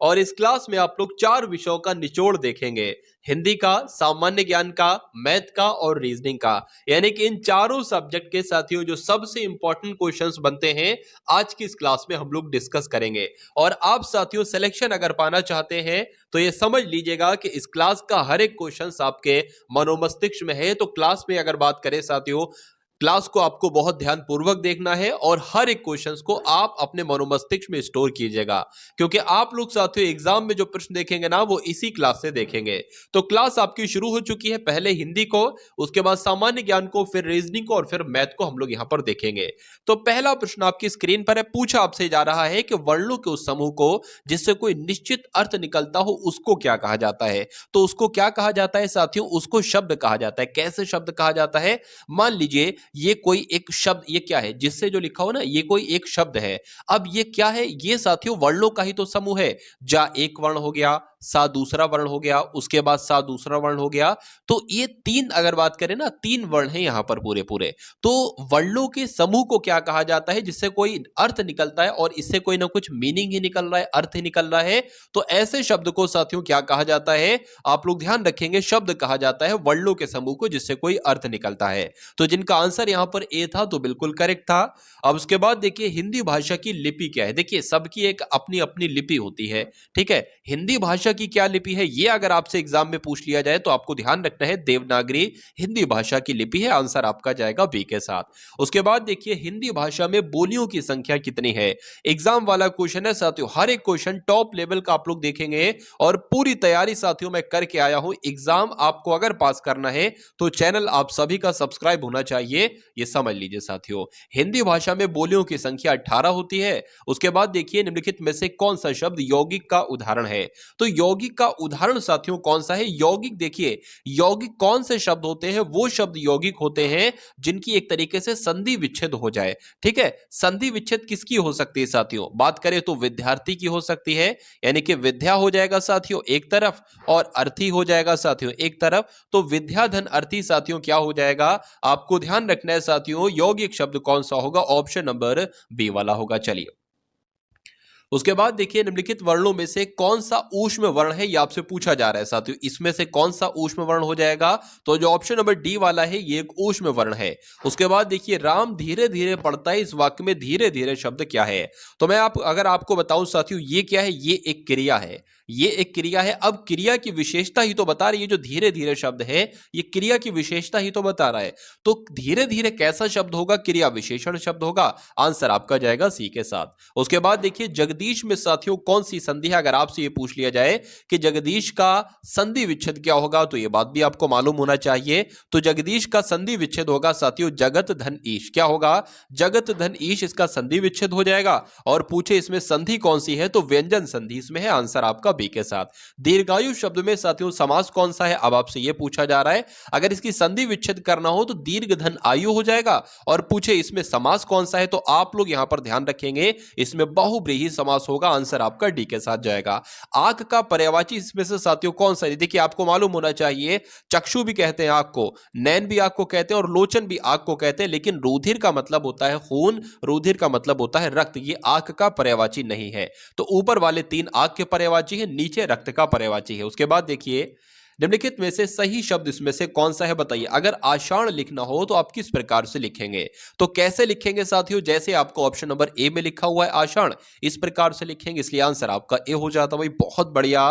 और इस क्लास में आप लोग 4 विषयों का निचोड़ देखेंगे। हिंदी का, सामान्य ज्ञान का, मैथ का और रीजनिंग का। यानी कि इन चारों सब्जेक्ट के साथियों जो सबसे इंपॉर्टेंट क्वेश्चंस बनते हैं, आज की इस क्लास में हम लोग डिस्कस करेंगे। और आप साथियों सिलेक्शन अगर पाना चाहते हैं तो ये समझ लीजिएगा कि इस क्लास का हर एक क्वेश्चन आपके मनोमस्तिष्क में है। तो क्लास में अगर बात करें साथियों, क्लास को आपको बहुत ध्यानपूर्वक देखना है और हर एक क्वेश्चंस को आप अपने मनोमस्तिष्क में स्टोर कीजिएगा, क्योंकि आप लोग साथियों एग्जाम में जो प्रश्न देखेंगे ना वो इसी क्लास से देखेंगे। तो क्लास आपकी शुरू हो चुकी है, पहले हिंदी को, उसके बाद सामान्य ज्ञान को, फिर रीजनिंग को और फिर मैथ को हम लोग यहां पर देखेंगे। तो पहला प्रश्न आपकी स्क्रीन पर है, पूछा आपसे जा रहा है कि वर्णों के उस समूह को जिससे कोई निश्चित अर्थ निकलता हो उसको क्या कहा जाता है। तो उसको क्या कहा जाता है साथियों, उसको शब्द कहा जाता है। कैसे शब्द कहा जाता है, मान लीजिए ये कोई एक शब्द, ये क्या है जिससे जो लिखा हो ना, ये कोई एक शब्द है। अब ये क्या है, ये साथियों वर्णों का ही तो समूह है। जा एक वर्ण हो गया, सा दूसरा वर्ण हो गया, उसके बाद सा दूसरा वर्ण हो गया। तो ये तीन अगर बात करें ना, तीन वर्ण है यहां पर पूरे पूरे। तो वर्णों के समूह को क्या कहा जाता है, जिससे कोई अर्थ निकलता है और इससे कोई ना कुछ मीनिंग ही निकल रहा है, अर्थ ही निकल रहा है। तो ऐसे शब्द को साथियों क्या कहा जाता है, आप लोग ध्यान रखेंगे, शब्द कहा जाता है वर्णों के समूह को जिससे कोई अर्थ निकलता है। तो जिनका आंसर यहां पर ए था तो बिल्कुल करेक्ट था। अब उसके बाद देखिए हिंदी भाषा की लिपि क्या है। देखिए सबकी एक अपनी अपनी लिपि होती है, ठीक है। हिंदी भाषा की क्या लिपि है, ये अगर आपसे एग्जाम में पूछ लिया जाए तो आपको ध्यान रखना है देवनागरी हिंदी भाषा की लिपि है। आंसर आपका जाएगा बी के साथ। उसके बाद देखिए हिंदी भाषा में बोलियों की संख्या कितनी है। एग्जाम वाला क्वेश्चन है साथियों, हर एक क्वेश्चन टॉप लेवल का आप लोग देखेंगे और पूरी तैयारी साथियों मैं करके आया हूं। एग्जाम आपको अगर पास करना है तो चैनल आप सभी का सब्सक्राइब होना चाहिए, ये समझ लीजिए साथियों। हिंदी भाषा में बोलियों की संख्या 18 होती है। उसके बाद देखिए निम्नलिखित में से कौन सा शब्द यौगिक का उदाहरण है। तो यौगिक का उदाहरण साथियों कौन सा है, यौगिक देखिए यौगिक कौन से शब्द होते हैं, वो शब्द यौगिक होते हैं जिनकी एक तरीके से संधि विच्छेद हो जाए, ठीक है। संधि विच्छेद किसकी हो सकती है साथियों, बात करें तो विद्यार्थी की हो सकती है, यानी कि विद्या हो जाएगा साथियों एक तरफ और अर्थी हो जाएगा साथियों एक तरफ। तो विद्या धन अर्थी साथियों क्या हो जाएगा, आपको ध्यान रखना है साथियों यौगिक शब्द कौन सा होगा, ऑप्शन नंबर बी वाला होगा। चलिए उसके बाद देखिए निम्नलिखित वर्णों में से कौन सा ऊष्म वर्ण है, ये आपसे पूछा जा रहा है साथियों, इसमें से कौन सा ऊष्म वर्ण हो जाएगा। तो जो ऑप्शन नंबर डी वाला है ये एक ऊष्म वर्ण है। उसके बाद देखिए राम धीरे धीरे पढ़ता है, इस वाक्य में धीरे धीरे शब्द क्या है। तो मैं अगर आपको बताऊं साथियों, ये क्या है, ये एक क्रिया है, ये एक क्रिया है। अब क्रिया की विशेषता ही तो बता रही है, जो धीरे धीरे शब्द है ये क्रिया की विशेषता ही तो बता रहा है। तो धीरे धीरे कैसा शब्द होगा, क्रिया विशेषण शब्द होगा। आंसर आपका जाएगा सी के साथ। उसके बाद देखिए जगदीश में साथियों कौन सी संधि है, अगर आपसे ये पूछ लिया जाए कि जगदीश का संधि विच्छेद क्या होगा, तो ये बात भी आपको मालूम होना चाहिए। तो जगदीश का संधि विच्छेद होगा साथियों जगत धन ईश। क्या होगा, जगत धन ईश, इसका संधि विच्छेद हो जाएगा। और पूछे इसमें संधि कौन सी है, तो व्यंजन संधि इसमें है। आंसर आपका बी के साथ। दीर्घायु शब्द में साथियों समास कौन सा है, अब आपसे यह पूछा जा रहा है। अगर इसकी संधि विच्छेद करना हो तो दीर्घ धन आयु हो जाएगा। और पूछे इसमें समास कौन सा है, तो आप लोग यहां पर ध्यान रखेंगे इसमें बहुब्रीहि समास होगा। आंसर आपका डी के साथ जाएगा। आंख का पर्यायवाची इसमें से साथियों कौन सा है, देखिए आपको मालूम होना चाहिए चक्षु भी कहते हैं आंख को, नैन भी आंख को कहते हैं और लोचन भी आंख को कहते हैं। लेकिन रुधिर का मतलब होता है खून, रुधिर का मतलब होता है रक्त, ये आंख का पर्यायवाची नहीं है। तो ऊपर वाले तीन आंख के पर्यायवाची है, नीचे रक्त का पर्यायवाची है। उसके बाद देखिए निम्नलिखित में से सही शब्द इसमें से कौन सा है बताइए। अगर आषाढ़ लिखना हो तो आप किस प्रकार से लिखेंगे, तो कैसे लिखेंगे साथियों, जैसे आपको ऑप्शन नंबर ए में लिखा हुआ है आषाढ़, इस प्रकार से लिखेंगे। इसलिए आंसर आपका ए हो जाता भाई, बहुत बढ़िया,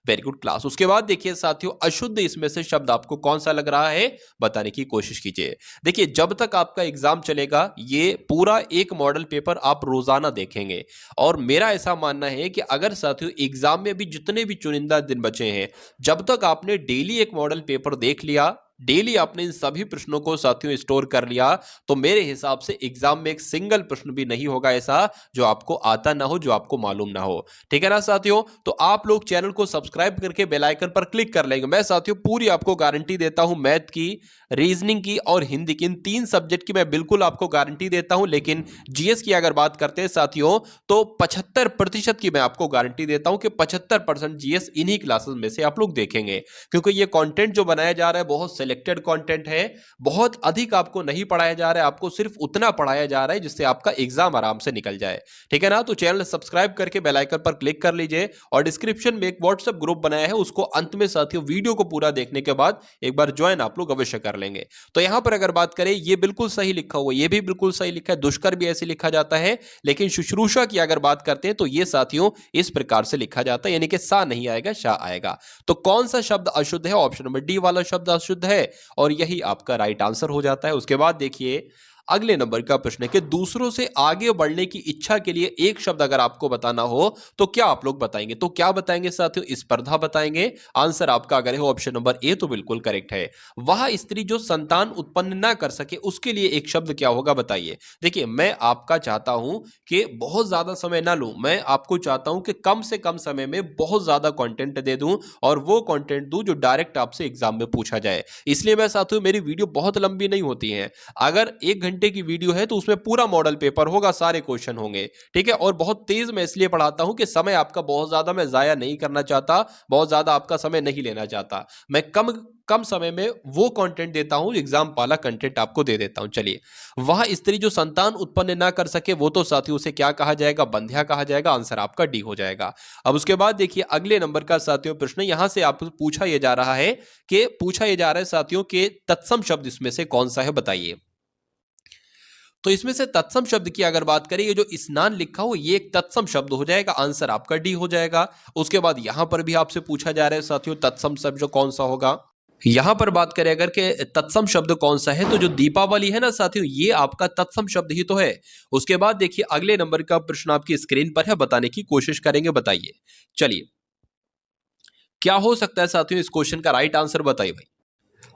वेरी गुड क्लास। उसके बाद देखिए साथियों अशुद्ध इसमें से शब्द आपको कौन सा लग रहा है, बताने की कोशिश कीजिए। देखिए जब तक आपका एग्जाम चलेगा ये पूरा एक मॉडल पेपर आप रोजाना देखेंगे। और मेरा ऐसा मानना है कि अगर साथियों एग्जाम में भी जितने भी चुनिंदा दिन बचे हैं, जब तक आपने डेली एक मॉडल पेपर देख लिया, डेली आपने इन सभी प्रश्नों को साथियों स्टोर कर लिया, तो मेरे हिसाब से एग्जाम में एक सिंगल प्रश्न भी नहीं होगा ऐसा जो आपको आता ना हो, जो आपको मालूम ना हो। ठीक है ना साथियों, तो आप लोग चैनल को सब्सक्राइब करके बेल आइकन पर क्लिक कर लेंगे। मैं साथियों पूरी आपको गारंटी देता हूं, मैथ की, रीजनिंग की और हिंदी की, इन तीन सब्जेक्ट की मैं बिल्कुल आपको गारंटी देता हूं। लेकिन जीएस की अगर बात करते हैं साथियों, तो 75% की मैं आपको गारंटी देता हूं कि 75% जीएस इन्हीं क्लासेस में से आप लोग देखेंगे, क्योंकि ये कंटेंट जो बनाया जा रहा है बहुत सिलेक्टेड कंटेंट है, बहुत अधिक आपको नहीं पढ़ाया जा रहा है, आपको सिर्फ उतना पढ़ाया जा रहा है जिससे आपका एग्जाम आराम से निकल जाए। ठीक है ना? तो चैनल सब्सक्राइब करके बेल आइकन पर क्लिक कर लीजिए और डिस्क्रिप्शन में एक व्हाट्सएप ग्रुप बनाया है, उसको अंत में साथियों वीडियो को पूरा देखने के बाद एक बार ज्वाइन आप लोग अवश्य कर लेंगे। तो यहां पर अगर बात करें, ये बिल्कुल सही लिखा हुआ, ये भी बिल्कुल सही लिखा है, दुष्कर भी ऐसे लिखा जाता है, लेकिन शुश्रूषा की अगर बात करते हैं तो ये साथियों इस प्रकार से लिखा जाता है, यानी कि सा नहीं आएगा, शा आएगा। तो कौन सा शब्द अशुद्ध है? ऑप्शन नंबर डी वाला शब्द अशुद्ध है और यही आपका राइट आंसर हो जाता है। उसके बाद देखिए अगले नंबर का प्रश्न है कि दूसरों से आगे बढ़ने की इच्छा के लिए एक शब्द अगर आपको बताना हो तो क्या आप लोग बताएंगे? तो क्या बताएंगे साथियों? स्पर्धा बताएंगे। आंसर आपका अगर है ऑप्शन नंबर ए तो बिल्कुल करेक्ट है। वह स्त्री जो संतान उत्पन्न ना कर सके उसके लिए एक शब्द क्या होगा बताइए। देखिए मैं आपका चाहता हूं कि बहुत ज्यादा समय ना लूं, मैं आपको चाहता हूं कि कम से कम समय में बहुत ज्यादा कंटेंट दे दूं और वो कंटेंट दूं जो डायरेक्ट आपसे एग्जाम में पूछा जाए। इसलिए मैं साथियों मेरी वीडियो बहुत लंबी नहीं होती है। अगर 1 घंटे की वीडियो है तो उसमें पूरा मॉडल पेपर होगा, सारे क्वेश्चन होंगे। ठीक है? और बहुत तेज मैं इसलिए पढ़ाता हूं कि समय आपका बहुत ज्यादा मैं जाया नहीं करना चाहता, बहुत ज्यादा आपका समय नहीं लेना चाहता। मैं कम कम समय में वो कंटेंट देता हूं, एग्जाम वाला कंटेंट आपको दे देता हूं। चलिए, वह स्त्री जो संतान उत्पन्न ना कर सके वो तो साथियों उसे क्या कहा जाएगा? बंध्या कहा जाएगा। आंसर आपका डी हो जाएगा। अब उसके बाद देखिए अगले नंबर का साथियों प्रश्न, यहां से आपको पूछा यह जा रहा है साथियों के तत्सम शब्द इसमें से कौन सा है बताइए। तो इसमें से तत्सम शब्द की अगर बात करें, ये जो स्नान लिखा हो ये एक तत्सम शब्द हो जाएगा। आंसर आपका डी हो जाएगा। उसके बाद यहां पर भी आपसे पूछा जा रहा है साथियों तत्सम शब्द जो कौन सा होगा। यहां पर बात करें अगर के तत्सम शब्द कौन सा है, तो जो दीपावली है ना साथियों, ये आपका तत्सम शब्द ही तो है। उसके बाद देखिए अगले नंबर का प्रश्न आपकी स्क्रीन पर है, बताने की कोशिश करेंगे, बताइए। चलिए, क्या हो सकता है साथियों इस क्वेश्चन का राइट आंसर? बताइए भाई।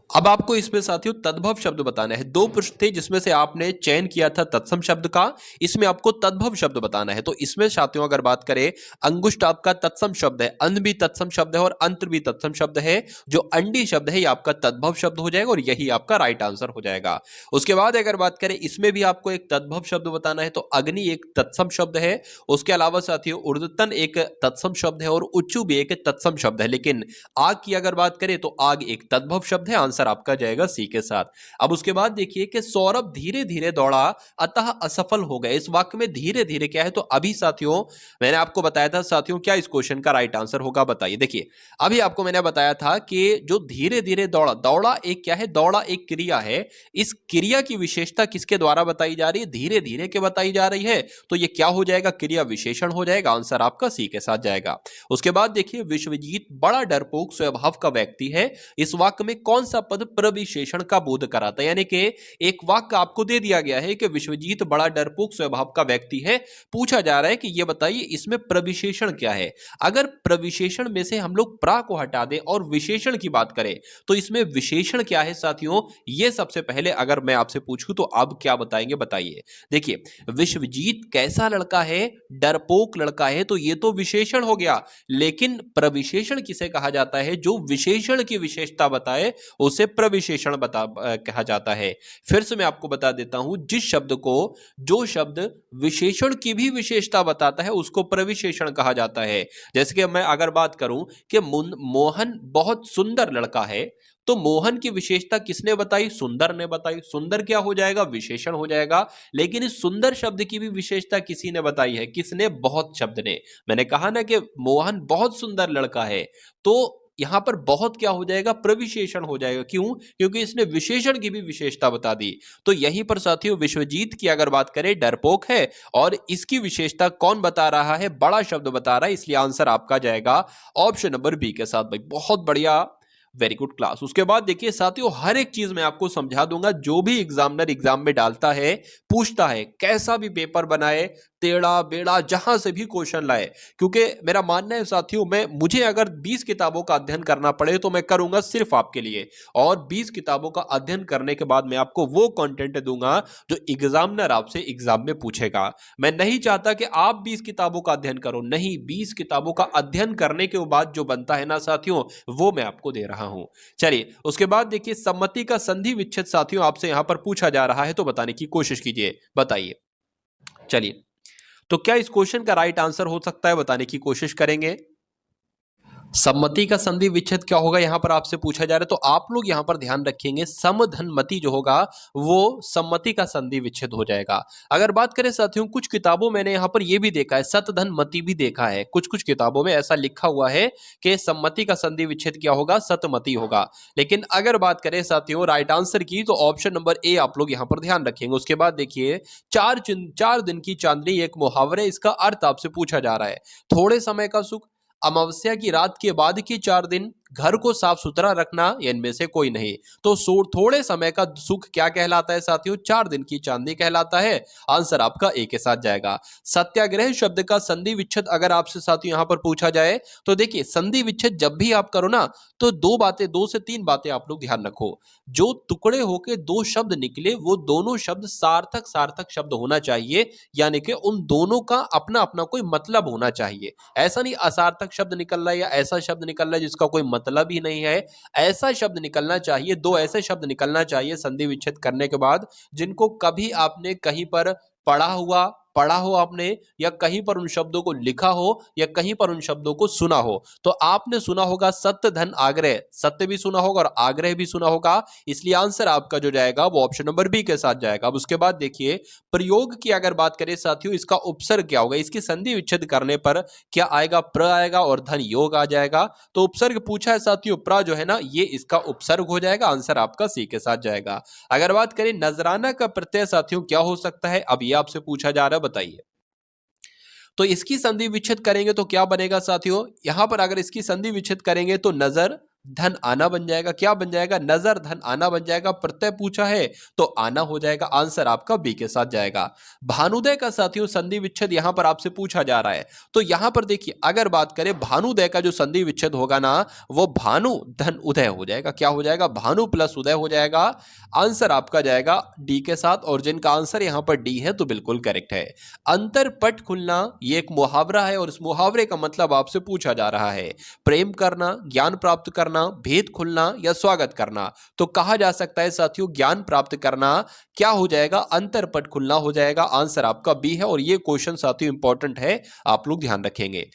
अब आपको इसमें साथियों तद्भव शब्द बताना है। 2 प्रश्न थे जिसमें से आपने चयन किया था तत्सम शब्द का, इसमें आपको तद्भव शब्द बताना है। तो इसमें साथियों अगर बात करें, अंगुष्ठ आपका तत्सम शब्द है, अन्न भी तत्सम शब्द है और अंत्र भी तत्सम शब्द है। जो अंडी शब्द है ये आपका तद्भव शब्द हो जाएगा और यही आपका राइट आंसर हो जाएगा। उसके बाद अगर बात करें, इसमें भी आपको एक तद्भव शब्द बताना है। तो अग्नि एक तत्सम शब्द है। उसके अलावा साथियों ऊर्ध्वतन एक तत्सम शब्द है और उच्चु भी एक तत्सम शब्द है। लेकिन आग की अगर बात करें तो आग एक तद्भव शब्द है। आंसर आपका जाएगा सी के साथ। अब उसके बाद देखिए कि सौरभ धीरे धीरे दौड़ा अतः असफल हो गए। इस वाक्य में धीरे धीरे क्या है? तो अभी साथियों मैंने आपको बताया था साथियों क्या इस क्वेश्चन का राइट आंसर होगा बताइए। देखिए अभी आपको मैंने बताया था कि जो धीरे धीरे दौड़ा, दौड़ा एक क्या है? दौड़ा एक क्रिया है। इस क्रिया की विशेषता किसके द्वारा बताई जा रही है? धीरे धीरे के बताई जा रही है। तो ये क्या हो जाएगा? क्रिया विशेषण हो जाएगा। आंसर आपका सी के साथ जाएगा। उसके बाद देखिए विश्वजीत बड़ा डरपोक स्वभाव का व्यक्ति है। इस वाक्य में कौन सा पद प्रविशेषण का बोध कराता है? यानी कि एक वाक्य आपको दे दिया गया है कि विश्वजीत बड़ा डरपोक स्वभाव का व्यक्ति है। पूछा जा रहा है कि यह बताइए इसमें प्रविशेषण क्या है। अगर प्रविशेषण में से हम लोग प्रा को हटा दें और विशेषण की बात करें तो इसमें विशेषण क्या है साथियों? यह सबसे पहले अगर मैं आपसे पूछूं तो आप क्या बताएंगे बताइए। देखिए विश्वजीत कैसा लड़का है? डरपोक लड़का है। तो यह तो विशेषण हो गया, लेकिन प्रविशेषण किसे कहा जाता है? जो विशेषण की विशेषता बताए उसे प्रविशेषण कहा जाता है। फिर से मैं आपको बता देता हूं, जो शब्द विशेषण की भी विशेषता बताता है उसको प्रविशेषण कहा जाता है। जैसे कि मैं अगर बात करूं कि मोहन बहुत सुंदर लड़का है, तो मोहन की विशेषता किसने बताई? सुंदर ने बताई। सुंदर क्या हो जाएगा? विशेषण हो जाएगा। लेकिन इस सुंदर शब्द की भी विशेषता किसी ने बताई है। किसने? बहुत शब्द ने। मैंने कहा ना कि मोहन बहुत सुंदर लड़का है, तो यहां पर बहुत क्या हो जाएगा? प्रविशेषण हो जाएगा। क्यों? क्योंकि इसने विशेषण की भी विशेषता बता दी। तो यहीं पर साथियों विश्वजीत की अगर बात करें डरपोक है और इसकी विशेषता कौन बता रहा है? बड़ा शब्द बता रहा है। इसलिए आंसर आपका जाएगा ऑप्शन नंबर बी के साथ। भाई बहुत बढ़िया, वेरी गुड क्लास। उसके बाद देखिए साथियों हर एक चीज मैं आपको समझा दूंगा। जो भी एग्जामिनर एग्जाम में डालता है, पूछता है, कैसा भी पेपर बनाए, टेढ़ा बेड़ा जहां से भी क्वेश्चन लाए, क्योंकि मेरा मानना है साथियों मुझे अगर 20 किताबों का अध्ययन करना पड़े तो मैं करूंगा सिर्फ आपके लिए। और 20 किताबों का अध्ययन करने के बाद मैं आपको वो कंटेंट दूंगा जो एग्जामिनर आपसे एग्जाम में पूछेगा। मैं नहीं चाहता कि आप 20 किताबों का अध्ययन करो, नहीं, 20 किताबों का अध्ययन करने के बाद जो बनता है ना साथियों, वो मैं आपको दे रहा हूं। चलिए उसके बाद देखिए सम्मति का संधि विच्छेद साथियों आपसे यहां पर पूछा जा रहा है, तो बताने की कोशिश कीजिए, बताइए। चलिए, तो क्या इस क्वेश्चन का राइट आंसर हो सकता है? बताने की कोशिश करेंगे। सम्मति का संधि विच्छेद क्या होगा यहाँ पर आपसे पूछा जा रहा है, तो आप लोग यहाँ पर ध्यान रखेंगे समधनमति जो होगा वो सम्मति का संधि विच्छेद हो जाएगा। अगर बात करें साथियों, कुछ किताबों मैंने यहाँ पर ये भी देखा है, सतधनमति भी देखा है, कुछ कुछ किताबों में ऐसा लिखा हुआ है कि सम्मति का संधि विच्छेद क्या होगा, सतमति होगा। लेकिन अगर बात करें साथियों राइट आंसर की, तो ऑप्शन नंबर ए आप लोग यहाँ पर ध्यान रखेंगे। उसके बाद देखिए, 4 दिन की चांदनी एक मुहावरा, इसका अर्थ आपसे पूछा जा रहा है। थोड़े समय का सुख, अमावस्या की रात के बाद के 4 दिन, घर को साफ सुथरा रखना, या इनमें से कोई नहीं। तो थोड़े समय का सुख क्या कहलाता है साथियों, 4 दिन की चांदनी कहलाता है। आंसर आपका ए के साथ जाएगा। सत्याग्रह शब्द का संधि विच्छेद अगर आपसे साथियों यहां पर पूछा जाए, तो देखिए संधि विच्छेद जब भी आप करो ना, तो 2 से 3 बातें आप लोग ध्यान रखो। जो टुकड़े होके 2 शब्द निकले, वो दोनों शब्द सार्थक सार्थक शब्द होना चाहिए, यानी कि उन दोनों का अपना अपना कोई मतलब होना चाहिए। ऐसा नहीं असार्थक शब्द निकल रहा है या ऐसा शब्द निकल रहा है जिसका कोई मतलब ही नहीं है। ऐसा शब्द निकलना चाहिए, 2 ऐसे शब्द निकलना चाहिए संधि विच्छेद करने के बाद, जिनको कभी आपने कहीं पर पढ़ा हो आपने, या कहीं पर उन शब्दों को लिखा हो, या कहीं पर उन शब्दों को सुना हो। तो आपने सुना होगा सत्य धन आग्रह, सत्य भी सुना होगा और आग्रह भी सुना होगा, इसलिए आंसर आपका जो जाएगा वो ऑप्शन नंबर बी के साथ जाएगा। अब उसके बाद देखिए, प्रयोग की अगर बात करें साथियों, इसका उपसर्ग क्या होगा, इसकी संधि विच्छेद करने पर क्या आएगा, प्र आएगा और धन योग आ जाएगा। तो उपसर्ग पूछा है साथियों, प्र जो है ना, ये इसका उपसर्ग हो जाएगा। आंसर आपका सी के साथ जाएगा। अगर बात करें नजराना का प्रत्यय साथियों क्या हो सकता है, अब ये आपसे पूछा जा रहा है, बताइए। तो इसकी संधि विच्छेद करेंगे तो क्या बनेगा साथियों, यहां पर अगर इसकी संधि विच्छेद करेंगे तो नजर धन आना बन जाएगा। क्या बन जाएगा, नजर धन आना बन जाएगा। प्रत्यय पूछा है तो आना हो जाएगा। आंसर आपका बी के साथ जाएगा। भानुदय का साथियों संधि विच्छेद यहां पर आपसे पूछा जा रहा है, तो यहां पर देखिए अगर बात करें भानुदय का जो संधि विच्छेद होगा ना, वो भानु धन उदय हो जाएगा। क्या हो जाएगा, भानु प्लस उदय हो जाएगा। आंसर आपका जाएगा डी के साथ, और जिनका आंसर यहां पर डी है तो बिल्कुल करेक्ट है। अंतरपट खुलना ये एक मुहावरा है, और इस मुहावरे का मतलब आपसे पूछा जा रहा है, प्रेम करना, ज्ञान प्राप्त करना, भेद खुलना या स्वागत करना। तो कहा जा सकता है साथियों ज्ञान प्राप्त करना क्या हो जाएगा, अंतरपट खुलना हो जाएगा। आंसर आपका बी है, और ये क्वेश्चन साथियों इंपॉर्टेंट है, आप लोग ध्यान रखेंगे।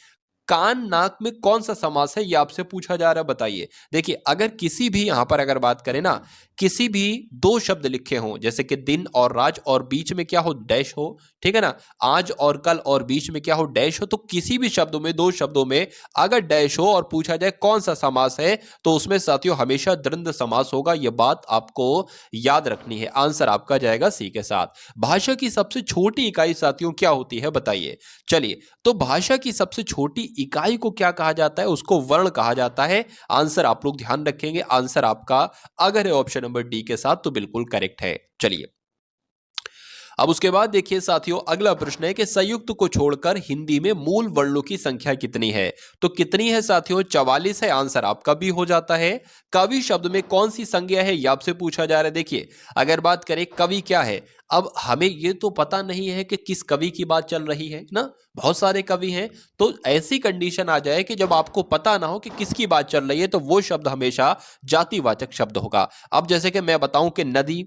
कान नाक में कौन सा समास है, ये आपसे पूछा जा रहा है, बताइए। देखिए अगर किसी भी यहां पर अगर बात करें ना, किसी भी 2 शब्द लिखे हों, जैसे कि दिन और राज, और बीच में क्या हो, डैश हो, ठीक है ना, आज और कल और बीच में क्या हो, डैश हो, तो किसी भी शब्दों में 2 शब्दों में अगर डैश हो और पूछा जाए कौन सा समास है, तो उसमें साथियों हमेशा द्वंद्व समास होगा। यह बात आपको याद रखनी है। आंसर आपका जाएगा सी के साथ। भाषा की सबसे छोटी इकाई साथियों क्या होती है, बताइए। चलिए, तो भाषा की सबसे छोटी इकाई को क्या कहा जाता है, उसको वर्ण कहा जाता है। आंसर आप लोग ध्यान रखेंगे। आंसर आपका अगर है ऑप्शन नंबर डी के साथ तो बिल्कुल करेक्ट है। चलिए, अब उसके बाद देखिए साथियों, अगला प्रश्न है कि संयुक्त को छोड़कर हिंदी में मूल वर्णों की संख्या कितनी है। तो कितनी है साथियों, 44 है। आंसर आपका भी हो जाता है। कवि शब्द में कौन सी संज्ञा है, यह आपसे पूछा जा रहा है। देखिए अगर बात करें कवि क्या है, अब हमें ये तो पता नहीं है कि किस कवि की बात चल रही है ना, बहुत सारे कवि हैं। तो ऐसी कंडीशन आ जाए कि जब आपको पता ना हो कि किसकी बात चल रही है, तो वो शब्द हमेशा जातिवाचक शब्द होगा। अब जैसे कि मैं बताऊं कि नदी,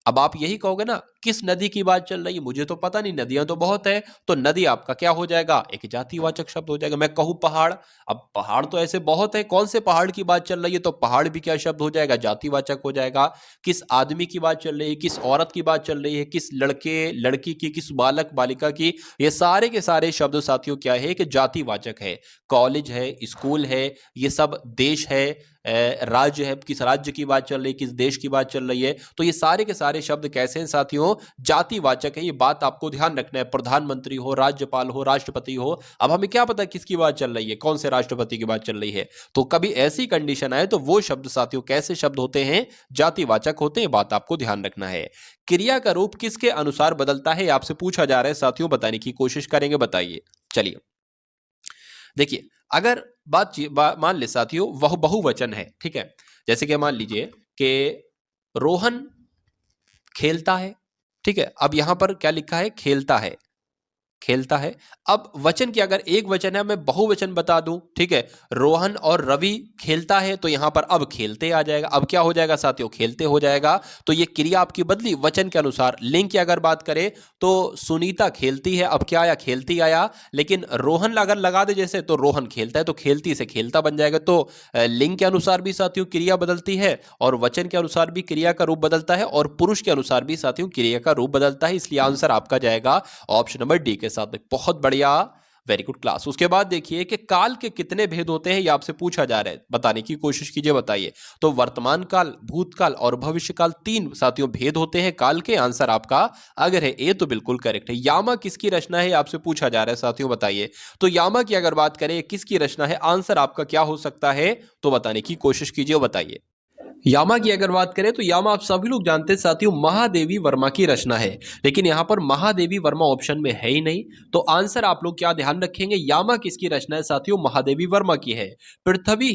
अब आप यही कहोगे ना किस नदी की बात चल रही है, मुझे तो पता नहीं, नदियां तो बहुत है। तो नदी आपका क्या हो जाएगा, एक जातिवाचक शब्द हो जाएगा। मैं कहूं पहाड़, अब पहाड़ तो ऐसे बहुत है, कौन से पहाड़ की बात चल रही है, तो पहाड़ भी क्या शब्द हो जाएगा, जातिवाचक हो जाएगा। किस आदमी की बात चल रही है, किस औरत की बात चल रही है, किस लड़के लड़की की, किस बालक बालिका की, ये सारे के सारे शब्द साथियों क्या है कि जातिवाचक है। कॉलेज है, स्कूल है, ये सब देश है, राज्य है, किस राज्य की बात चल रही है, किस देश की बात चल रही है। तो ये सारे के सारे शब्द कैसे हैं साथियों, जातिवाचक है। ये बात आपको ध्यान रखना है। प्रधानमंत्री हो, राज्यपाल हो, राष्ट्रपति हो, अब हमें क्या पता किसकी बात चल रही है, कौन से राष्ट्रपति की बात चल रही है। तो कभी ऐसी कंडीशन आए तो वो शब्द साथियों कैसे शब्द होते हैं, जातिवाचक होते हैं। बात आपको ध्यान रखना है। क्रिया का रूप किसके अनुसार बदलता है, आपसे पूछा जा रहा है साथियों, बताने की कोशिश करेंगे, बताइए। चलिए, देखिए अगर मान ले साथियों वह बहुवचन है, ठीक है, जैसे कि मान लीजिए कि रोहन खेलता है, ठीक है। अब यहां पर क्या लिखा है, खेलता है, खेलता है। अब वचन की अगर एक वचन है, मैं बहुवचन बता दूं, ठीक है, रोहन और रवि खेलता है, तो यहां पर अब खेलते आ जाएगा। अब क्या हो जाएगा साथियों, खेलते हो जाएगा। तो ये क्रिया आपकी बदली वचन के अनुसार। लिंग की अगर बात करें तो सुनीता खेलती है, अब क्या आया, खेलती आया। लेकिन रोहन अगर लगा दे जैसे, तो रोहन खेलता है, तो खेलती से खेलता बन जाएगा। तो लिंग के अनुसार भी साथियों क्रिया बदलती है, और वचन के अनुसार भी क्रिया का रूप बदलता है, और पुरुष के अनुसार भी साथियों क्रिया का रूप बदलता है। इसलिए आंसर आपका जाएगा ऑप्शन नंबर डी के साथ। बहुत बढ़िया, वेरी गुड क्लास। उसके बाद देखिए कि काल के कितने भेद होते हैं, ये आपसे पूछा जा रहा है, बताने की कोशिश कीजिए, बताइए। तो वर्तमान काल, भूतकाल और भविष्य काल, तीन साथियों भेद होते हैं काल के। आंसर आपका अगर है ए तो बिल्कुल करेक्ट है। यामा किसकी रचना है, आपसे पूछा जा रहा है साथियों, बताइए। तो यामा की अगर बात करें किसकी रचना है, आंसर आपका क्या हो सकता है, तो बताने की कोशिश कीजिए, बताइए। यामा की अगर बात करें तो यामा आप सभी लोग जानते हैं साथियों, महादेवी वर्मा की रचना है। लेकिन यहां पर महादेवी वर्मा ऑप्शन में है ही नहीं। तो आंसर आप लोग क्या ध्यान रखेंगे, यामा किसकी रचना है साथियों, महादेवी वर्मा की है। पृथ्वी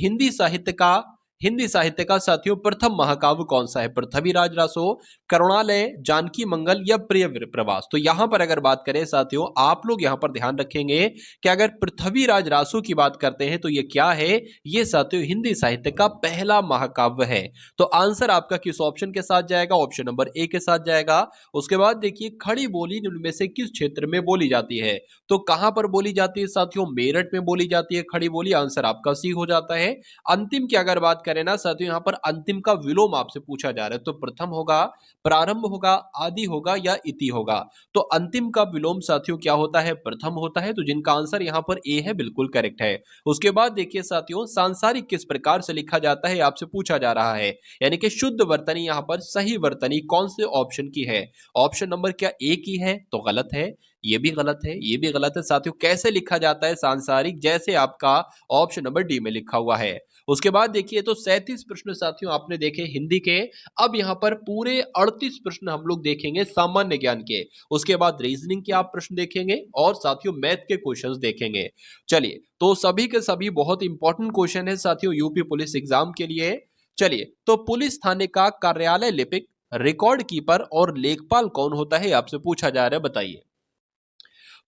हिंदी साहित्य का साथियों प्रथम महाकाव्य कौन सा है, पृथ्वीराज रासो, करुणालय, जानकी मंगल या प्रिय प्रवास। तो यहां पर अगर बात करें साथियों, आप लोग यहां पर ध्यान रखेंगे कि अगर पृथ्वीराज रासो की बात करते हैं तो ये क्या है, ये साथियों हिंदी साहित्य का पहला महाकाव्य है। तो आंसर आपका किस ऑप्शन के साथ जाएगा, ऑप्शन नंबर ए के साथ जाएगा। उसके बाद देखिए, खड़ी बोली निम्न में से किस क्षेत्र में बोली जाती है। तो कहां पर बोली जाती है साथियों, मेरठ में बोली जाती है खड़ी बोली। आंसर आपका सी हो जाता है। अंतिम की अगर बात करें ना साथियों, यहां पर अंतिम का विलोम आपसे पूछा जा रहा है। तो प्रथम होगा, प्रारंभ होगा, आदि होगा या इति होगा। तो अंतिम का विलोम साथियों क्या होता है, प्रथम होता है। तो जिनका आंसर यहां पर ए है बिल्कुल करेक्ट है। उसके बाद देखिए साथियों, सांसारिक किस प्रकार से लिखा जाता है, आपसे पूछा जा रहा है। यानी कि शुद्ध वर्तनी यहां पर सही वर्तनी कौन से ऑप्शन की है। ऑप्शन नंबर क्या ए की है, तो गलत है, ये भी गलत है, ये भी गलत है साथियों। कैसे लिखा जाता है सांसारिक, जैसे आपका ऑप्शन नंबर डी में लिखा हुआ है। उसके बाद देखिए, तो 37 प्रश्न साथियों आपने देखे हिंदी के। अब यहां पर पूरे 38 प्रश्न हम लोग देखेंगे सामान्य ज्ञान के। उसके बाद रीजनिंग के आप प्रश्न देखेंगे, और साथियों मैथ के क्वेश्चंस देखेंगे। चलिए, तो सभी के सभी बहुत इंपॉर्टेंट क्वेश्चन है साथियों यूपी पुलिस एग्जाम के लिए। चलिए, तो पुलिस थाने का कार्यालय लिपिक, रिकॉर्ड कीपर और लेखपाल कौन होता है, आपसे पूछा जा रहा है, बताइए।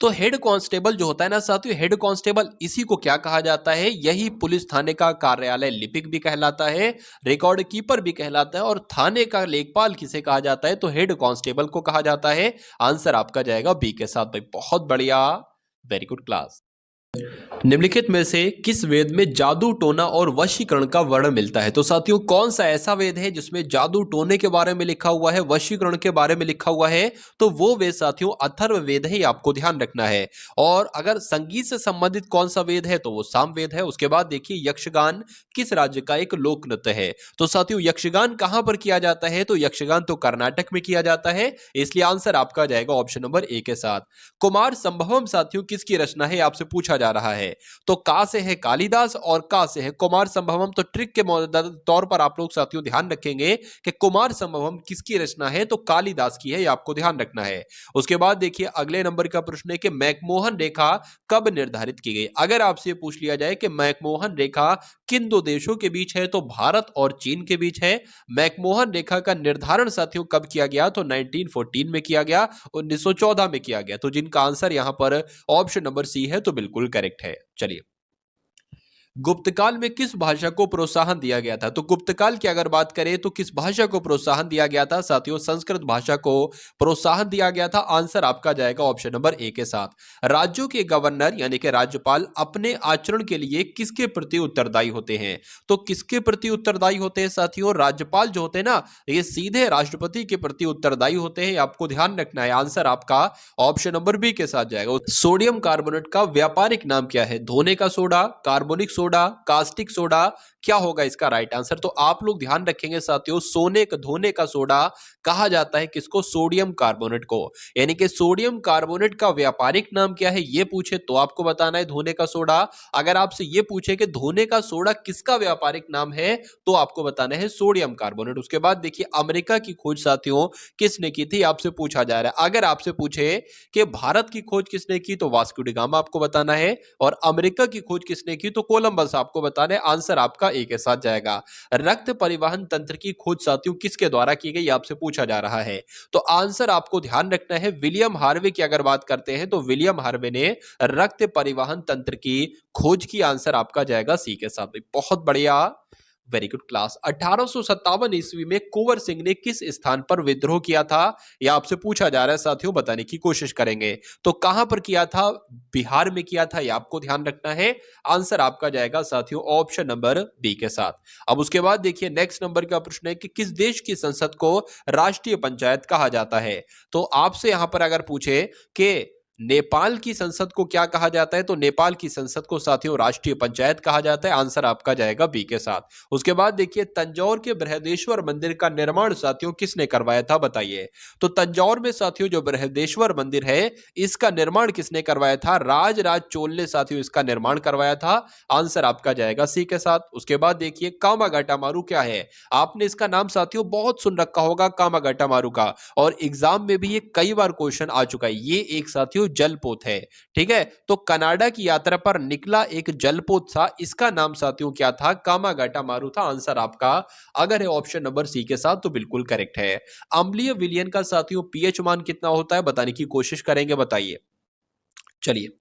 तो हेड कांस्टेबल जो होता है ना साथियों, हेड कांस्टेबल इसी को क्या कहा जाता है, यही पुलिस थाने का कार्यालय लिपिक भी कहलाता है, रिकॉर्ड कीपर भी कहलाता है, और थाने का लेखपाल किसे कहा जाता है, तो हेड कांस्टेबल को कहा जाता है। आंसर आपका जाएगा बी के साथ। भाई बहुत बढ़िया, वेरी गुड क्लास। निम्नलिखित में से किस वेद में जादू टोना और वशीकरण का वर्णन मिलता है। तो साथियों, कौन सा ऐसा वेद है जिसमें जादू टोने के बारे में लिखा हुआ है, वशीकरण के बारे में लिखा हुआ है। तो वो वेद साथियों अथर्व वेद है, ये आपको ध्यान रखना है। और अगर संगीत से संबंधित कौन सा वेद है, तो वो साम वेद है। उसके बाद देखिए, यक्षगान किस राज्य का एक लोक नृत्य है। तो साथियों, यक्षगान कहां पर किया जाता है, तो यक्षगान तो कर्नाटक में किया जाता है। इसलिए आंसर आपका जाएगा ऑप्शन नंबर ए के साथ। कुमार संभवम साथियों किसकी रचना है, आपसे पूछा जा रहा है। तो का से है कालिदास और का से है कुमार संभवम। तो ट्रिक के तौर पर आप लोग साथियों ध्यान रखेंगे कि कुमार संभवम किसकी रचना है, तो कालिदास की है, ये आपको ध्यान रखना है। उसके बाद देखिए, अगले नंबर का प्रश्न है कि मैकमोहन रेखा कब निर्धारित की गई। अगर आपसे पूछ लिया जाए कि मैकमोहन रेखा किन दो देशों के बीच है, तो भारत और चीन के बीच है। मैकमोहन रेखा का निर्धारण साथियों कब किया गया, तो 1914 में किया गया, 1914 में किया गया। तो जिनका आंसर यहां पर ऑप्शन नंबर सी है, तो बिल्कुल करेक्ट है। चलिए, गुप्तकाल में किस भाषा को प्रोत्साहन दिया गया था। तो गुप्तकाल की अगर बात करें तो किस भाषा को प्रोत्साहन दिया गया था, साथियों संस्कृत भाषा को प्रोत्साहन दिया गया था। आंसर आपका जाएगा ऑप्शन नंबर ए के साथ। राज्यों के गवर्नर यानी कि राज्यपाल अपने आचरण के लिए किसके प्रति उत्तरदायी होते हैं। तो किसके प्रति उत्तरदायी होते हैं साथियों, राज्यपाल जो होते हैं ना, ये सीधे राष्ट्रपति के प्रति उत्तरदायी होते हैं, आपको ध्यान रखना है। आंसर आपका ऑप्शन नंबर बी के साथ जाएगा। सोडियम कार्बोनेट का व्यापारिक नाम क्या है, धोने का soda, carbonic soda, caustic soda, क्या होगा इसका राइट आंसर। तो आप लोग ध्यान रखेंगे साथियों, सोने का धोने का सोडा कहा जाता है किसको, सोडियम कार्बोनेट को। यानी कि सोडियम कार्बोनेट का व्यापारिक नाम क्या है, ये पूछे तो आपको बताना है धोने का सोडा। अगर आपसे ये पूछे कि धोने का सोडा किसका व्यापारिक नाम है, तो आपको बताना है सोडियम कार्बोनेट। उसके बाद देखिए, अमेरिका की खोज साथियों किसने की थी, आपसे पूछा जा रहा है। अगर आपसे पूछे कि भारत की खोज किसने की, तो वास्को डी गामा आपको बताना है, और अमेरिका की खोज किसने की, तो कोलंबस कोलंबस आपको बताना है, आंसर आपका ए के साथ जाएगा। रक्त परिवहन तंत्र की खोज साथियों किसके द्वारा की गई, आपसे पूछा जा रहा है। तो आंसर आपको ध्यान रखना है, विलियम हार्वे की अगर बात करते हैं तो विलियम हार्वे ने रक्त परिवहन तंत्र की खोज की, आंसर आपका जाएगा सी के साथ। बहुत बढ़िया, वेरी गुड क्लास। 1857 ईस्वी में कुंवर सिंह ने किस स्थान पर विद्रोह किया था, यह आपसे पूछा जा रहा है साथियों, बताने की कोशिश करेंगे। तो कहां पर किया था, बिहार में किया था, यह आपको ध्यान रखना है। आंसर आपका जाएगा साथियों ऑप्शन नंबर बी के साथ। अब उसके बाद देखिए नेक्स्ट नंबर का प्रश्न है कि किस देश की संसद को राष्ट्रीय पंचायत कहा जाता है। तो आपसे यहां पर अगर पूछे कि नेपाल की संसद को क्या कहा जाता है, तो नेपाल की संसद को साथियों राष्ट्रीय पंचायत कहा जाता है, आंसर आपका जाएगा बी के साथ। उसके बाद देखिए तंजौर के बृहदेश्वर मंदिर का निर्माण साथियों किसने करवाया था, बताइए। तो तंजौर में साथियों जो बृहदेश्वर मंदिर है, इसका निर्माण किसने करवाया था, राजराज चोल ने साथियों इसका निर्माण करवाया था, आंसर आपका जाएगा सी के साथ। उसके बाद देखिए कामागाटा मारू क्या है, आपने इसका नाम साथियों बहुत सुन रखा होगा कामागाटा मारू का, और एग्जाम में भी ये कई बार क्वेश्चन आ चुका है। ये एक साथियों जलपोत है, ठीक है। तो कनाडा की यात्रा पर निकला एक जलपोत था, इसका नाम साथियों क्या था, कामागाटा मारू था, आंसर आपका अगर है ऑप्शन नंबर सी के साथ तो बिल्कुल करेक्ट है। अम्लीय विलयन का साथियों पीएच मान कितना होता है, बताने की कोशिश करेंगे, बताइए। चलिए,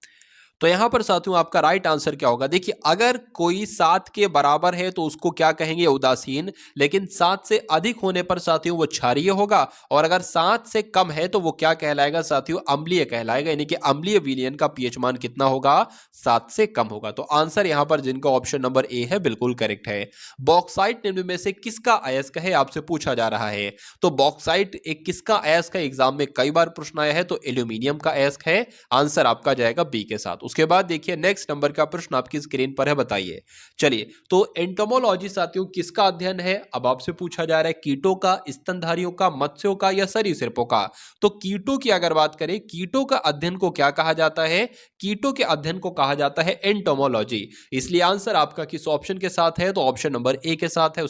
तो यहां पर साथियों आपका राइट आंसर क्या होगा, देखिए अगर कोई 7 के बराबर है तो उसको क्या कहेंगे, उदासीन। लेकिन 7 से अधिक होने पर साथियों वो क्षारीय होगा, और अगर 7 से कम है तो वो क्या कहलाएगा साथियों, अम्लीय कहलाएगा। यानी कि अम्लीय विलयन का पीएच मान कितना होगा, 7 से कम होगा। तो आंसर यहां पर जिनका ऑप्शन नंबर ए है बिल्कुल करेक्ट है। बॉक्साइट निम्न में से किसका अयस्क है, आपसे पूछा जा रहा है। तो बॉक्साइट एक किसका अयस्क है, एग्जाम में कई बार प्रश्न आया है, तो एल्यूमिनियम का अयस्क है, आंसर आपका जाएगा बी के साथ। उसके बाद देखिए नेक्स्ट नंबर का प्रश्न आपकी स्क्रीन पर है, बताइए। चलिए, तो एंटोमोलॉजी साथियों किसका अध्ययन है, अब आपसे पूछा जा रहा है कीटों का, स्तनधारियों का, मत्स्यों का या सरीसृपों का। तो कीटों की अगर बात करें, कीटों का अध्ययन को क्या कहा जाता है, कीटों के अध्ययन को कहा जाता है एंटोमोलॉजी। इसलिए आंसर आपका किस ऑप्शन के साथ है, तो ऑप्शन नंबर ए के साथ है।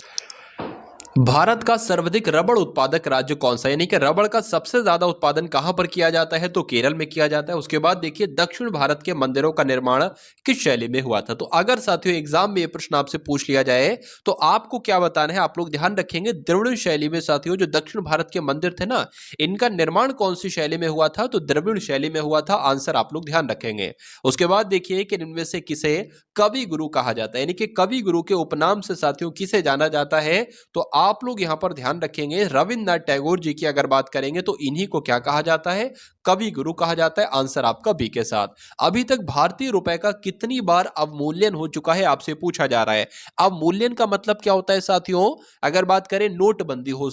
भारत का सर्वाधिक रबड़ उत्पादक राज्य कौन सा, यानी कि रबड़ का सबसे ज्यादा उत्पादन कहां पर किया जाता है, तो केरल में किया जाता है। उसके बाद देखिए दक्षिण भारत के मंदिरों का निर्माण किस शैली में हुआ था। तो अगर साथियों एग्जाम में ये प्रश्न आपसे पूछ लिया जाए तो आपको क्या बताना है, आप लोग ध्यान रखेंगे द्रविड़ शैली में साथियों जो दक्षिण भारत के मंदिर थे ना, इनका निर्माण कौन सी शैली में हुआ था, तो द्रविड़ शैली में हुआ था, आंसर आप लोग ध्यान रखेंगे। उसके बाद देखिए कि इनमें से किसे कवि गुरु कहा जाता है, यानी कि कवि गुरु के उपनाम से साथियों किसे जाना जाता है। तो आप लोग यहां पर ध्यान रखेंगे रविंद्रनाथ टैगोर जी की अगर बात करेंगे तो इन्हीं को क्या कहा जाता है, कवि गुरु कहा जाता है, आंसर आपका बी के साथ। अभी तक भारतीय रुपए का कितनी बार अवमूल्यन हो चुका है, आपसे पूछा जा रहा है। अवमूल्यन का मतलब क्या होता है साथियों, अगर बात करें नोटबंदी हो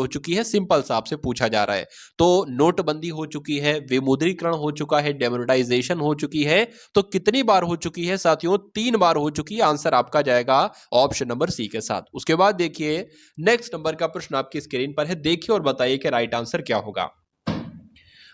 चुकी है, सिंपल सा आपसे पूछा जा रहा है। तो नोटबंदी हो चुकी है, विमुद्रीकरण हो चुका है, डेमोनेटाइजेशन हो चुकी है, तो कितनी बार हो चुकी है साथियों, 3 बार हो चुकी है, आंसर आपका जाएगा ऑप्शन नंबर सी के साथ। उसके बाद देखिए नेक्स्ट नंबर का प्रश्न आपकी स्क्रीन पर है, देखिए और बताइए कि राइट आंसर क्या होगा।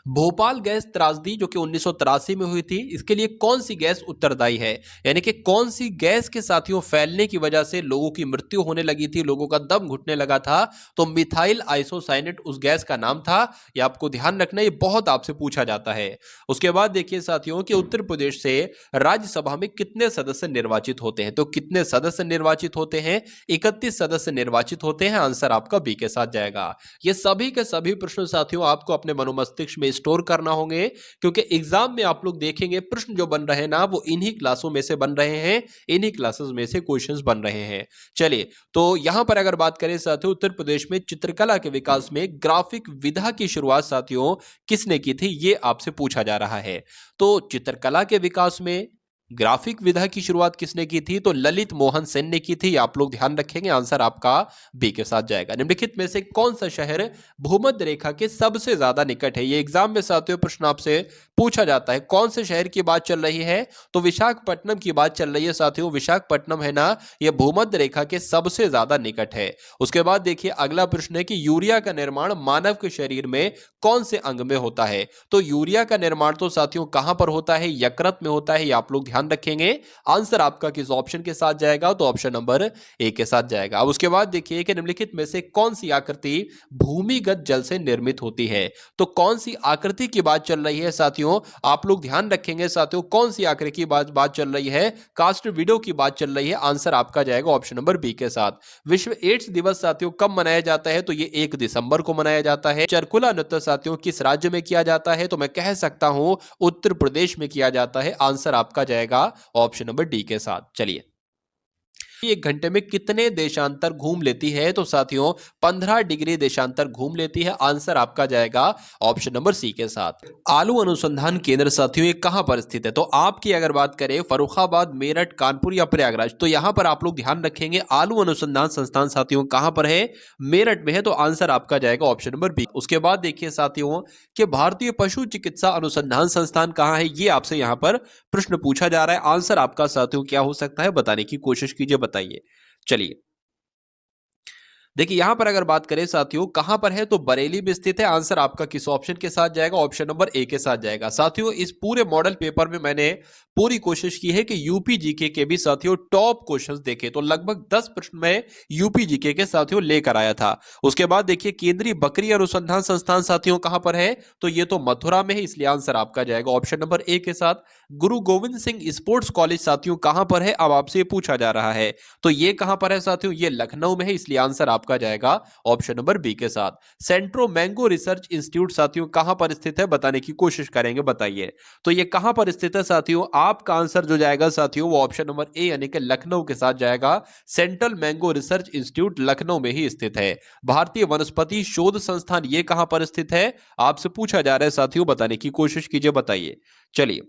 भोपाल गैस त्रासदी जो कि 1983 में हुई थी, इसके लिए कौन सी गैस उत्तरदायी है, यानी कि कौन सी गैस के साथियों फैलने की वजह से लोगों की मृत्यु होने लगी थी, लोगों का दम घुटने लगा था। तो मिथाइल आइसोसाइनेट उस गैस का नाम था, यह आपको ध्यान रखना, ये बहुत आपसे पूछा जाता है। उसके बाद देखिए साथियों कि उत्तर प्रदेश से राज्यसभा में कितने सदस्य निर्वाचित होते हैं, तो कितने सदस्य निर्वाचित होते हैं, 31 सदस्य निर्वाचित होते हैं, आंसर आपका बी के साथ जाएगा। ये सभी के सभी प्रश्न साथियों आपको अपने मनोमस्तिष्क में स्टोर करना होंगे, क्योंकि एग्जाम में आप लोग देखेंगे प्रश्न जो बन रहे हैं ना, वो इन्हीं क्लासों में से बन रहे हैं, इन्हीं क्लासेस में से क्वेश्चंस बन रहे हैं। चलिए, तो यहां पर अगर बात करें साथियों, उत्तर प्रदेश में चित्रकला के विकास में ग्राफिक विधा की शुरुआत साथियों किसने की थी, ये आपसे पूछा जा रहा है। तो चित्रकला के विकास में ग्राफिक विधा की शुरुआत किसने की थी, तो ललित मोहन सेन ने की थी, आप लोग ध्यान रखेंगे, आंसर आपका बी के साथ जाएगा। निम्नलिखित में से कौन सा शहर भूमध्य रेखा के सबसे ज्यादा निकट है, ये एग्जाम में साथियों प्रश्न आपसे पूछा जाता है। कौन से शहर की बात चल रही है, तो विशाखापट्टनम की बात चल रही है साथियों। विशाखापट्टनम है ना, यह भूमध्य रेखा के सबसे ज्यादा निकट है। उसके बाद देखिए अगला प्रश्न है कि यूरिया का निर्माण मानव के शरीर में कौन से अंग में होता है। तो यूरिया का निर्माण तो साथियों कहां पर होता है, यकृत में होता है, ये आप लोग ध्यान ध्यान रखेंगे आंसर आपका किस ऑप्शन के साथ जाएगा, तो ऑप्शन नंबर ए के साथ जाएगा। अब उसके बाद देखिए कि निम्नलिखित में से कौन सी आकृति भूमिगत जल से निर्मित होती है। तो कौन सी आकृति की बात चल रही है साथियों, आप लोग ध्यान रखेंगे साथियों, कौन सी आकृति की बात चल रही है, कास्ट वीडियो की बात चल रही है। आंसर आपका जाएगा ऑप्शन नंबर बी के साथ। विश्व एड्स दिवस साथियों कब मनाया जाता है, तो ये 1 दिसंबर को मनाया जाता है। चरकुला नृत्य साथियों किस राज्य में किया जाता है, तो मैं कह सकता हूं उत्तर प्रदेश में किया जाता है। आंसर आपका जाएगा ऑप्शन नंबर डी के साथ। चलिए, 1 घंटे में कितने देशांतर घूम लेती है, तो साथियों 15 डिग्री देशांतर घूम लेती है। आंसर आपका जाएगा ऑप्शन नंबर सी के साथ। आलू अनुसंधान केंद्र साथियों ये कहां पर स्थित है, तो आपकी अगर बात करें फर्रुखाबाद, मेरठ, कानपुर या प्रयागराज, तो यहां पर आप लोग ध्यान रखेंगे आलू अनुसंधान संस्थान साथियों कहां पर है, मेरठ में है। तो आंसर आपका जाएगा ऑप्शन नंबर बी। उसके बाद देखिए साथियों कि भारतीय पशु चिकित्सा अनुसंधान संस्थान कहां है, ये आपसे यहां पर प्रश्न पूछा जा रहा है। आंसर आपका साथियों क्या हो सकता है, बताने की कोशिश कीजिए, बताइए। चलिए, देखिए यहां पर अगर बात करें साथियों कहां पर है, तो बरेली में स्थित है। आंसर आपका किस ऑप्शन के साथ जाएगा, ऑप्शन नंबर ए के साथ जाएगा। साथियों इस पूरे मॉडल पेपर में मैंने पूरी कोशिश की है कि यूपी जीके के भी साथियों टॉप क्वेश्चंस देखे, तो लगभग 10 प्रश्न में यूपी जीके के साथियों लेकर आया था। उसके बाद देखिए केंद्रीय बकरी अनुसंधान संस्थान साथियों कहां पर है, तो ये तो मथुरा में है, इसलिए आंसर आपका जाएगा ऑप्शन नंबर ए के साथ। गुरु गोविंद सिंह स्पोर्ट्स कॉलेज साथियों कहां पर है, अब आपसे पूछा जा रहा है, तो ये कहां पर है साथियों, ये लखनऊ में है, इसलिए आंसर आपका जाएगा ऑप्शन नंबर बी के साथ। सेंट्रो मैंगो रिसर्च इंस्टीट्यूट साथियों कहां पर स्थित है, बताने की कोशिश करेंगे, बताइए। तो ये कहां पर स्थित है साथियों, आपका आंसर जो जाएगा साथियों वो ऑप्शन नंबर ए यानी कि लखनऊ के साथ जाएगा। Central mango research institute Lucknow में ही स्थित है। भारतीय वनस्पति शोध संस्थान ये कहां पर स्थित है, आपसे पूछा जा रहा है साथियों, बताने की कोशिश कीजिए, बताइए। चलिए,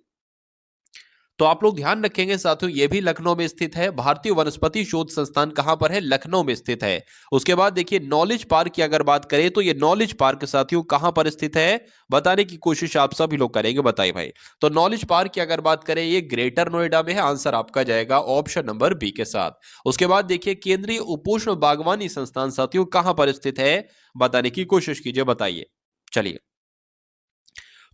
तो आप लोग ध्यान रखेंगे साथियों ये भी लखनऊ में स्थित है। भारतीय वनस्पति शोध संस्थान कहां पर है, लखनऊ में स्थित है। उसके बाद देखिए नॉलेज पार्क की अगर बात करें तो ये नॉलेज पार्क साथियों कहां पर स्थित है, बताने की कोशिश आप सभी लोग करेंगे, बताइए भाई। तो नॉलेज पार्क की अगर बात करें ये ग्रेटर नोएडा में है। आंसर आपका जाएगा ऑप्शन नंबर बी के साथ। उसके बाद देखिए केंद्रीय उपोष्ण बागवानी संस्थान साथियों कहां पर स्थित है, बताने की कोशिश कीजिए, बताइए। चलिए,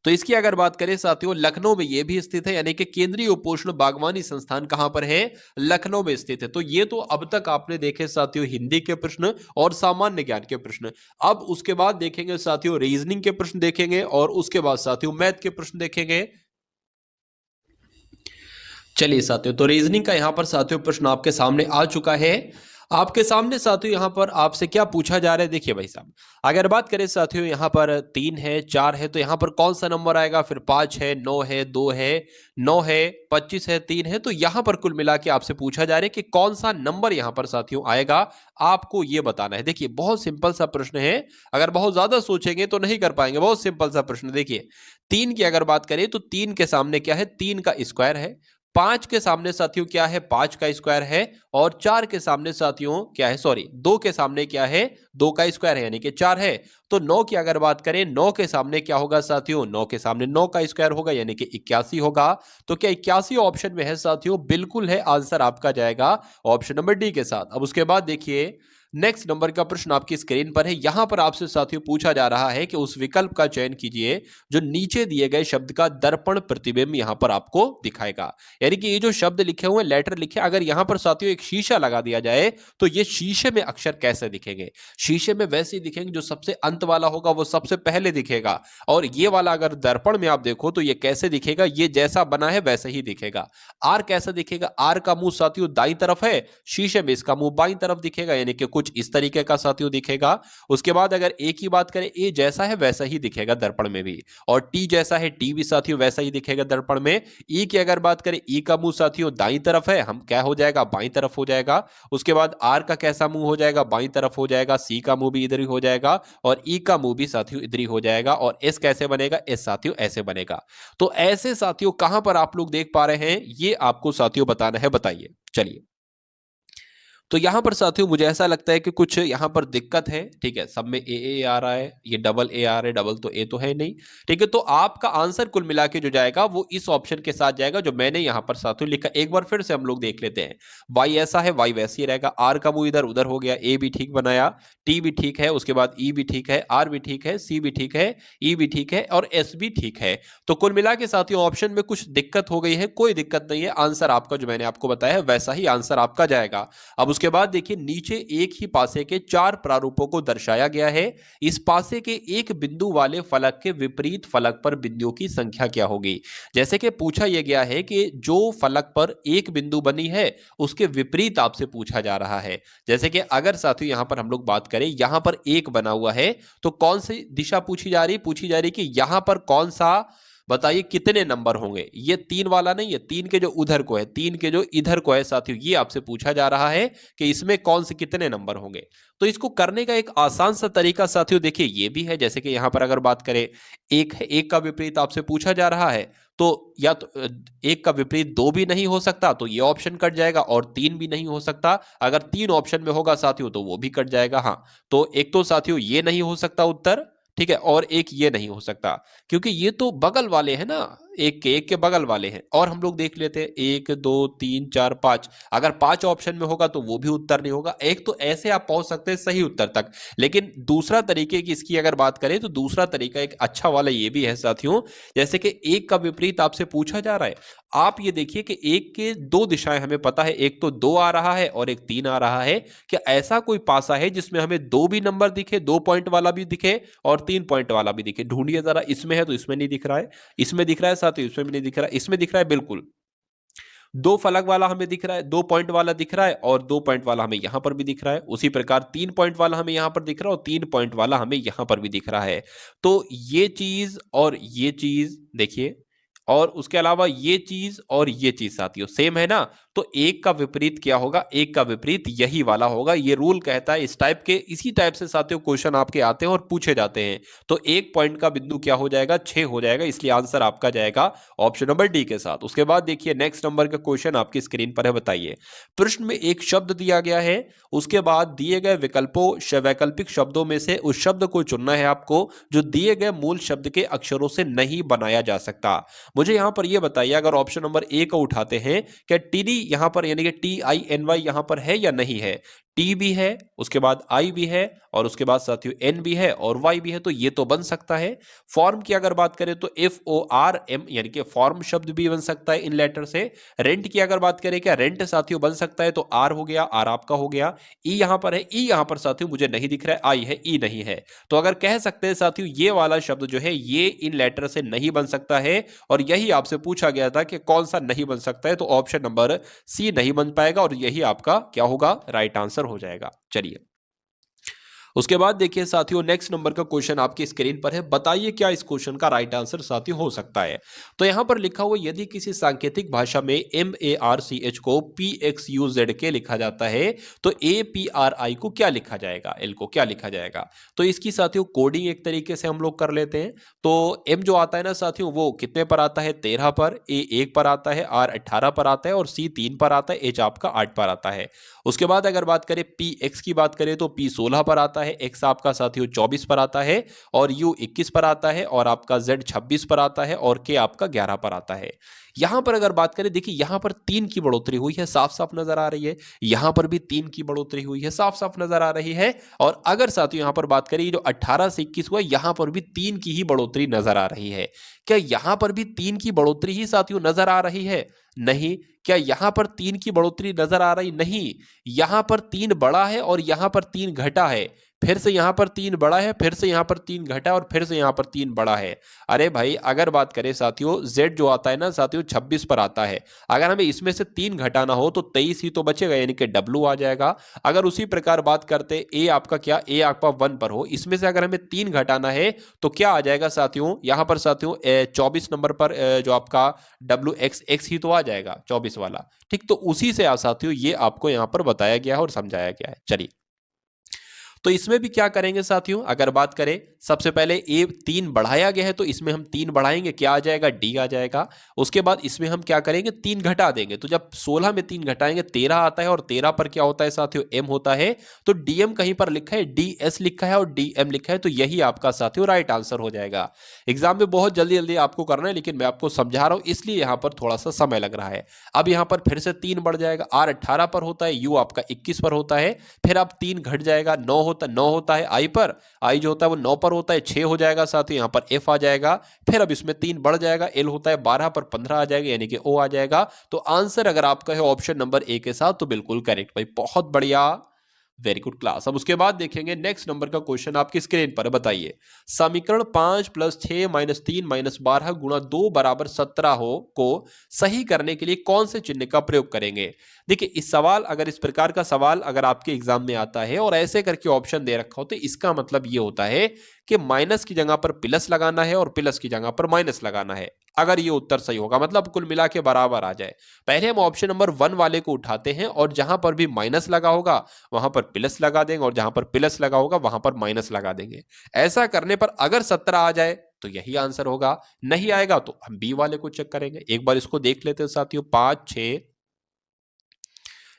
तो इसकी अगर बात करें साथियों लखनऊ में ये भी स्थित है, यानी कि केंद्रीय उपोष्ण बागवानी संस्थान कहां पर है, लखनऊ में स्थित है। तो ये तो अब तक आपने देखे साथियों हिंदी के प्रश्न और सामान्य ज्ञान के प्रश्न। अब उसके बाद देखेंगे साथियों रीजनिंग के प्रश्न देखेंगे और उसके बाद साथियों मैथ के प्रश्न देखेंगे। चलिए साथियों, तो रीजनिंग का यहां पर साथियों प्रश्न आपके सामने आ चुका है। आपके सामने साथियों यहां पर आपसे क्या पूछा जा रहा है, देखिए भाई साहब। अगर बात करें साथियों यहां पर 3 है, 4 है, तो यहां पर कौन सा नंबर आएगा, फिर 5 है, 9 है, 2 है, 9 है, 25 है, 3 है। तो यहां पर कुल मिला के आपसे पूछा जा रहा है कि कौन सा नंबर यहां पर साथियों आएगा, आपको यह बताना है। देखिए बहुत सिंपल सा प्रश्न है, अगर बहुत ज्यादा सोचेंगे तो नहीं कर पाएंगे। बहुत सिंपल सा प्रश्न, देखिए 3 की अगर बात करें तो 3 के सामने क्या है, 3 का स्क्वायर है। 5 के सामने साथियों क्या है, 5 का स्क्वायर है। और 4 के सामने साथियों क्या है, सॉरी 2 के सामने क्या है, 2 का स्क्वायर है, यानी कि 4 है। तो 9 की अगर बात करें, 9 के सामने क्या होगा साथियों, 9 के सामने 9 का स्क्वायर होगा, यानी कि 81 होगा। तो क्या 81 ऑप्शन में है साथियों, बिल्कुल है। आंसर आपका जाएगा ऑप्शन नंबर डी के साथ। अब उसके बाद देखिए नेक्स्ट नंबर का प्रश्न आपकी स्क्रीन पर है। यहां पर आपसे साथियों पूछा जा रहा है कि उस विकल्प का चयन कीजिए जो नीचे दिए गए शब्द का दर्पण प्रतिबिंब यहां पर आपको दिखाएगा। यानी कि ये जो शब्द लिखे हुए लेटर लिखे, अगर यहां पर साथियों एक शीशा लगा दिया जाए तो ये शीशे में अक्षर कैसे दिखेंगे, शीशे में वैसे ही दिखेंगे, जो सबसे अंत वाला होगा वो सबसे पहले दिखेगा। और ये वाला अगर दर्पण में आप देखो तो ये कैसे दिखेगा, ये जैसा बना है वैसे ही दिखेगा। आर कैसा दिखेगा, आर का मुंह साथियों दाईं तरफ है, शीशे में इसका मुंह बाईं तरफ दिखेगा, यानी कि कुछ इस तरीके का साथियों दिखेगा। उसके बाद अगर ए की बात करें, ए जैसा है वैसा ही दिखेगा दर्पण में भी। और टी जैसा है, टी भी साथियों वैसा ही दिखेगा दर्पण में। ई की अगर बात करें, ई का मुंह साथियों दाईं तरफ है, हम क्या हो जाएगा, बाईं तरफ हो जाएगा। उसके बाद आर का कैसा मुंह हो जाएगा, बाईं तरफ हो जाएगा। सी का मुंह भी इधर ही हो जाएगा और ई का मुंह भी साथियों इधर ही हो जाएगा। और एस कैसे बनेगा, एस साथियों ऐसे बनेगा। तो ऐसे साथियों कहां पर आप लोग देख पा रहे हैं, ये आपको साथियों बताना है, बताइए। चलिए, तो यहाँ पर साथियों मुझे ऐसा लगता है कि कुछ यहाँ पर दिक्कत है। ठीक है, सब में ए आ रहा है, ये डबल ए आ रहा है, डबल तो ए तो है नहीं। ठीक है, तो आपका आंसर कुल मिला के जो जाएगा वो इस ऑप्शन के साथ जाएगा जो मैंने यहाँ पर साथियों लिखा। एक बार फिर से हम लोग देख लेते हैं। वाई ऐसा है, वाई वैसे ही रहेगा, आर का वो इधर उधर हो गया, ए भी ठीक बनाया, टी भी ठीक है, उसके बाद ई भी ठीक है, आर भी ठीक है, सी भी ठीक है, ई भी ठीक है और एस भी ठीक है। तो कुल मिला के साथियों ऑप्शन में कुछ दिक्कत हो गई है, कोई दिक्कत नहीं है, आंसर आपका जो मैंने आपको बताया है वैसा ही आंसर आपका जाएगा। अब उसके बाद देखिए नीचे एक ही पासे के चार प्रारूपों को दर्शाया गया है। इस पासे के एक बिंदु वाले फलक के विपरीत फलक पर बिंदुओं की संख्या क्या होगी। जैसे कि पूछा यह गया है कि जो फलक पर एक बिंदु बनी है उसके विपरीत आपसे पूछा जा रहा है। जैसे कि अगर साथियों यहां पर हम लोग बात करें, यहां पर एक बना हुआ है तो कौन सी दिशा पूछी जा रही कि यहां पर कौन सा, बताइए कितने नंबर होंगे। ये तीन वाला नहीं है, तीन के जो उधर को है, तीन के जो इधर को है साथियों, ये आपसे पूछा जा रहा है कि इसमें कौन से कितने नंबर होंगे। तो इसको करने का एक आसान सा तरीका साथियों देखिए ये भी है। जैसे कि यहां पर अगर बात करें, एक है, एक का विपरीत आपसे पूछा जा रहा है, तो या तो एक का विपरीत दो भी नहीं हो सकता तो ये ऑप्शन कट जाएगा, और तीन भी नहीं हो सकता, अगर तीन ऑप्शन में होगा साथियों तो वो भी कट जाएगा। हाँ, तो एक तो साथियों ये नहीं हो सकता उत्तर, ठीक है, और एक ये नहीं हो सकता क्योंकि ये तो बगल वाले हैं ना, एक के बगल वाले हैं। और हम लोग देख लेते हैं, एक दो तीन चार पांच, अगर पांच ऑप्शन में होगा तो वो भी उत्तर नहीं होगा। एक तो ऐसे आप पहुंच सकते हैं सही उत्तर तक, लेकिन दूसरा तरीके की इसकी अगर बात करें तो दूसरा तरीका एक अच्छा वाला ये भी है साथियों। जैसे कि एक का विपरीत आपसे पूछा जा रहा है, आप ये देखिए कि एक के दो दिशाएं हमें पता है, एक तो दो आ रहा है और एक तीन आ रहा है। क्या ऐसा कोई पासा है जिसमें हमें दो भी नंबर दिखे, दो पॉइंट वाला भी दिखे और तीन पॉइंट वाला भी दिखे? ढूंढिए जरा, इसमें है तो इसमें नहीं दिख रहा है, इसमें दिख रहा है साथियों, इसमें भी नहीं दिख रहा है, इसमें दिख रहा है बिल्कुल। दो फलक वाला हमें दिख रहा है, दो पॉइंट वाला दिख रहा है और दो पॉइंट वाला हमें यहां पर भी दिख रहा है। उसी प्रकार तीन पॉइंट वाला हमें यहां पर दिख रहा है और तीन पॉइंट वाला हमें यहां पर भी दिख रहा है। तो ये चीज और ये चीज देखिए, और उसके अलावा ये चीज और ये चीज साथियों सेम है ना, तो एक का विपरीत क्या होगा, एक का विपरीत यही वाला होगा। ये रूल कहता है इस टाइप के, इसी टाइप से साथियों क्वेश्चन आपके आते हैं और पूछे जाते हैं। तो एक पॉइंट का बिंदु क्या हो जाएगा, 6 हो जाएगा, इसलिए आंसर आपका जाएगा ऑप्शन नंबर डी के साथ। उसके बाद देखिए नेक्स्ट नंबर का क्वेश्चन आपकी स्क्रीन पर है, बताइए। प्रश्न में एक शब्द दिया गया है, उसके बाद दिए गए वैकल्पिक शब्दों में से उस शब्द को चुनना है आपको जो दिए गए मूल शब्द के अक्षरों से नहीं बनाया जा सकता। मुझे यहां पर यह बताइए, अगर ऑप्शन नंबर ए को उठाते हैं, क्या टीडी यहां पर यानी कि TINY यहां पर है या नहीं है? टी भी है, उसके बाद आई भी है और उसके बाद साथियों एन भी है और वाई भी है, तो ये तो बन सकता है। फॉर्म की अगर बात करें तो FORM यानी कि फॉर्म शब्द भी बन सकता है इन लेटर से। रेंट की अगर बात करें, क्या रेंट साथियों बन सकता है? तो आर हो गया, आर आपका हो गया। ई यहां पर है, ई यहां पर साथियों मुझे नहीं दिख रहा है, आई है, ई नहीं है। तो अगर कह सकते हैं साथियों ये वाला शब्द जो है ये इन लेटर से नहीं बन सकता है, और यही आपसे पूछा गया था कि कौन सा नहीं बन सकता है, तो ऑप्शन नंबर सी नहीं बन पाएगा और यही आपका क्या होगा, राइट आंसर हो जाएगा। चलिए उसके बाद देखिए साथियों नेक्स्ट नंबर का क्वेश्चन आपकी स्क्रीन पर है, बताइए क्या इस क्वेश्चन का राइट आंसर साथियों हो सकता है। तो यहां पर लिखा हुआ, यदि किसी सांकेतिक भाषा में MARCH को PXUZK लिखा जाता है तो APRI को क्या लिखा जाएगा, L को क्या लिखा जाएगा। तो इसकी साथियों कोडिंग एक तरीके से हम लोग कर लेते हैं। तो M जो आता है ना साथियों वो कितने पर आता है, 13 पर, A 1 पर आता है, R 18 पर आता है और C 3 पर आता है, H आपका 8 पर आता है। उसके बाद अगर बात करें PX की बात करें तो P 16 पर आता है, X आपका साथियों 24 पर आता है और U 21 पर आता है और आपका Z 26 पर आता है और K आपका 11 पर आता है। यहां पर अगर बात करें, देखिए यहां पर 3 की बढ़ोतरी हुई है, साफ साफ नजर आ रही है। यहां पर भी 3 की बढ़ोतरी हुई है, साफ साफ नजर आ रही है। और अगर साथियों यहां पर बात करें जो 18 से 21 हुआ, यहां पर भी 3 की ही बढ़ोतरी नजर आ रही है। क्या यहां पर भी 3 की बढ़ोतरी ही साथियों नजर आ रही है? नहीं। क्या यहां पर 3 की बढ़ोतरी नजर आ रही? नहीं। यहां पर 3 बड़ा है और यहां पर 3 घटा है, फिर से यहां पर 3 बड़ा है, फिर से यहां पर 3 घटा और फिर से यहां पर 3 बड़ा है। अरे भाई अगर बात करें साथियों, Z जो आता है ना साथियों 26 पर आता है, अगर हमें इसमें से 3 घटाना हो तो 23 ही तो बचेगा, यानी कि W आ जाएगा। अगर उसी प्रकार बात करते A आपका क्या, A आपका 1 पर हो, इसमें से अगर हमें 3 घटाना है तो क्या आ जाएगा साथियों, यहां पर साथियों 24 नंबर पर जो आपका WX ही तो आ जाएगा 24 वाला। ठीक, तो उसी से साथियों ये आपको यहां पर बताया गया है और समझाया गया है। चलिए तो इसमें भी क्या करेंगे साथियों, अगर बात करें सबसे पहले ए 3 बढ़ाया गया है तो इसमें हम 3 बढ़ाएंगे, क्या आ जाएगा, डी आ जाएगा। उसके बाद इसमें हम क्या करेंगे, 3 घटा देंगे, तो जब 16 में 3 घटाएंगे 13 आता है, और 13 पर क्या होता है साथियों, एम होता है। तो डीएम कहीं पर लिखा है, डीएस लिखा है और डीएम लिखा है, तो यही आपका साथियों राइट आंसर हो जाएगा। एग्जाम में बहुत जल्दी जल्दी आपको करना है, लेकिन मैं आपको समझा रहा हूं इसलिए यहां पर थोड़ा सा समय लग रहा है। अब यहां पर फिर से 3 बढ़ जाएगा, आर 18 पर होता है, यू आपका 21 पर होता है, फिर अब 3 घट जाएगा, 9 होता है आई पर, आई जो होता है वो 9 पर होता है, 6 हो जाएगा साथियों, यहां पर एफ आ जाएगा, फिर अब इसमें 3 बढ़ जाएगा, एल होता है 12 पर 15 आ जाएगा, यानी कि ओ आ जाएगा। तो आंसर अगर आपका है ऑप्शन नंबर ए के साथ, तो बिल्कुल करेक्ट भाई, बहुत बढ़िया, वेरी गुड क्लास। अब उसके बाद देखेंगे नेक्स्ट नंबर का क्वेश्चन आपकी स्क्रीन पर, बताइए समीकरण 5 + 6 - 3 - 12 × 2 = 17 हो को सही करने के लिए कौन से चिन्ह का प्रयोग करेंगे। देखिए इस सवाल, अगर इस प्रकार का सवाल अगर आपके एग्जाम में आता है और ऐसे करके ऑप्शन दे रखा हो, तो इसका मतलब ये होता है कि माइनस की जगह पर प्लस लगाना है और प्लस की जगह पर माइनस लगाना है, अगर ये उत्तर सही होगा, मतलब कुल मिला के बराबर आ जाए। पहले हम ऑप्शन नंबर 1 वाले को उठाते हैं और जहां पर भी माइनस लगा होगा वहां पर प्लस लगा देंगे, और जहां पर प्लस लगा होगा वहां पर माइनस लगा देंगे। ऐसा करने पर अगर 17 आ जाए तो यही आंसर होगा, नहीं आएगा तो हम बी वाले को चेक करेंगे। एक बार इसको देख लेते हैं साथियों, 5 6,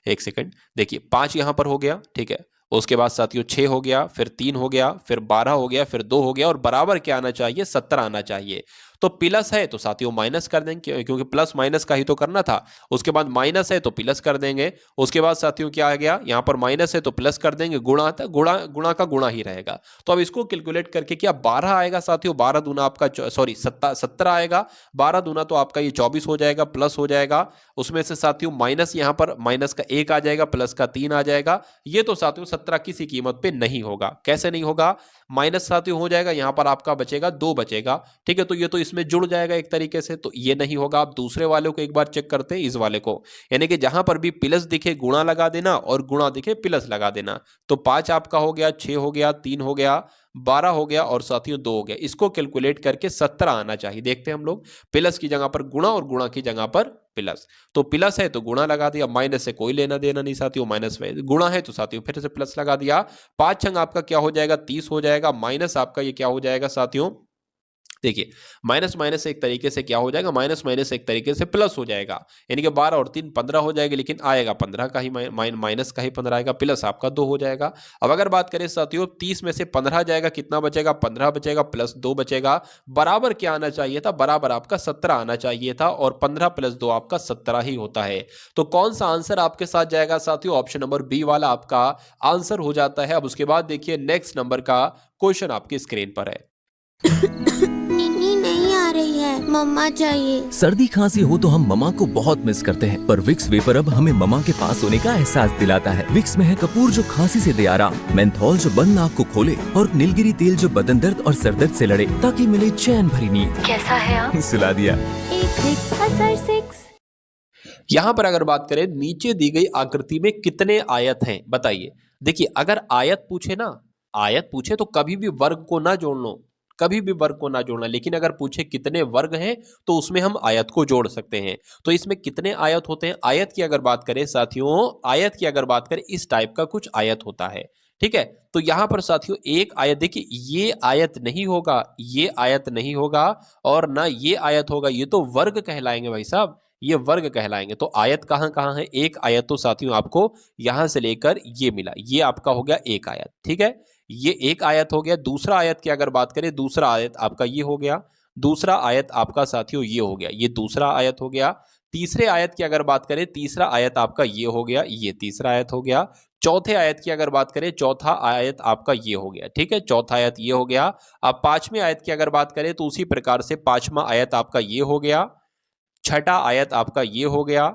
एक सेकंड, देखिए 5 यहां पर हो गया, ठीक है, उसके बाद साथियों 6 हो गया, फिर 3 हो गया, फिर 12 हो गया, फिर 2 हो गया, और बराबर क्या आना चाहिए, 17 आना चाहिए। तो प्लस है तो साथियों माइनस कर देंगे, क्योंकि प्लस माइनस का ही तो करना था। उसके बाद माइनस है तो प्लस कर देंगे। उसके बाद साथियों क्या आ गया, यहां पर माइनस है तो प्लस कर देंगे, गुणा था, गुणा गुणा का गुणा ही रहेगा। तो अब इसको कैलकुलेट करके क्या 12 आएगा साथियों, 12 दूना आपका सॉरी 17 आएगा, 12 दूना तो आपका ये 24 हो जाएगा, प्लस हो जाएगा, उसमें से साथियों माइनस, यहां पर माइनस का 1 आ जाएगा, प्लस का 3 आ जाएगा। ये तो साथियों 17 किसी कीमत पे नहीं होगा। कैसे नहीं होगा, माइनस साथियों हो जाएगा, यहां पर आपका बचेगा 2 बचेगा, ठीक है, तो ये तो इसमें जुड़ जाएगा एक तरीके से, तो ये नहीं होगा। आप दूसरे वाले को एक बार चेक करते हैं, इस वाले को, यानी कि जहां पर भी प्लस दिखे गुणा लगा देना और गुणा दिखे प्लस लगा देना। तो 5 आपका हो गया, 6 हो गया, 3 हो गया, 12 हो गया, और साथियों 2 हो गया। इसको कैलकुलेट करके 17 आना चाहिए। देखते हैं हम लोग, प्लस की जगह पर गुणा और गुणा की जगह पर प्लस, तो प्लस है तो गुणा लगा दिया, माइनस से कोई लेना देना नहीं साथियों, माइनस में गुणा है तो साथियों फिर से प्लस लगा दिया। 5 छंग आपका क्या हो जाएगा, 30 हो जाएगा, माइनस आपका ये क्या हो जाएगा साथियों, देखिए माइनस माइनस एक तरीके से क्या हो जाएगा, माइनस माइनस एक तरीके से प्लस हो जाएगा, यानी कि 12 और 3 15 हो जाएगा, लेकिन आएगा 15 का ही, माइनस का ही 15 आएगा, प्लस आपका 2 हो जाएगा। अब अगर बात करें साथियों 30 में से 15 जाएगा, कितना बचेगा, 15 बचेगा, प्लस 2 बचेगा, बराबर क्या आना चाहिए था, बराबर आपका 17 आना चाहिए था, और 15 + 2 आपका 17 ही होता है। तो कौन सा आंसर आपके साथ जाएगा साथियों, ऑप्शन नंबर बी वाला आपका आंसर हो जाता है। अब उसके बाद देखिए नेक्स्ट नंबर का क्वेश्चन आपकी स्क्रीन पर है। नीनी नहीं आ रही है, मम्मा चाहिए। सर्दी खांसी हो तो हम ममा को बहुत मिस करते हैं, पर विक्स वेपर अब हमें ममा के पास होने का एहसास दिलाता है। विक्स में है कपूर जो खांसी से दे आराम, मेंथॉल जो बंद नाक को खोले, और नीलगिरी तेल जो बदन दर्द और सर दर्द से लड़े, ताकि मिले चैन भरी नींद। कैसा है आप? सुला दिया। एक विक्स असर 6। यहां पर अगर बात करें नीचे दी गई आकृति में कितने आयत हैं, बताइए। देखिए अगर आयत पूछे ना, आयत पूछे तो कभी भी वर्ग को ना जोड़ लो, कभी भी वर्ग को ना जोड़ना, लेकिन अगर पूछे कितने वर्ग हैं तो उसमें हम आयत को जोड़ सकते हैं। तो इसमें कितने आयत होते हैं, आयत की अगर बात करें साथियों, आयत की अगर बात करें इस टाइप का कुछ आयत होता है, ठीक है। तो यहां पर साथियों एक आयत, देखिए ये आयत नहीं होगा, ये आयत नहीं होगा, और ना ये आयत होगा, ये तो वर्ग कहलाएंगे भाई साहब, ये वर्ग कहलाएंगे। तो आयत कहां कहां है, एक आयत तो साथियों आपको यहां से लेकर ये मिला, ये आपका हो गया एक आयत, ठीक है, ये एक आयत हो गया। दूसरा आयत की अगर बात करें, दूसरा आयत आपका ये हो गया, दूसरा आयत आपका साथियों ये हो गया, ये दूसरा आयत हो गया। तीसरे आयत की अगर बात करें, तीसरा आयत आपका ये हो गया, ये तीसरा आयत हो गया। चौथे आयत की अगर बात करें, चौथा आयत आपका ये हो गया, ठीक है, चौथा आयत ये हो गया। अब पांचवें आयत की अगर बात करें तो उसी प्रकार से पांचवा आयत आपका ये हो गया, छठा आयत आपका ये हो गया,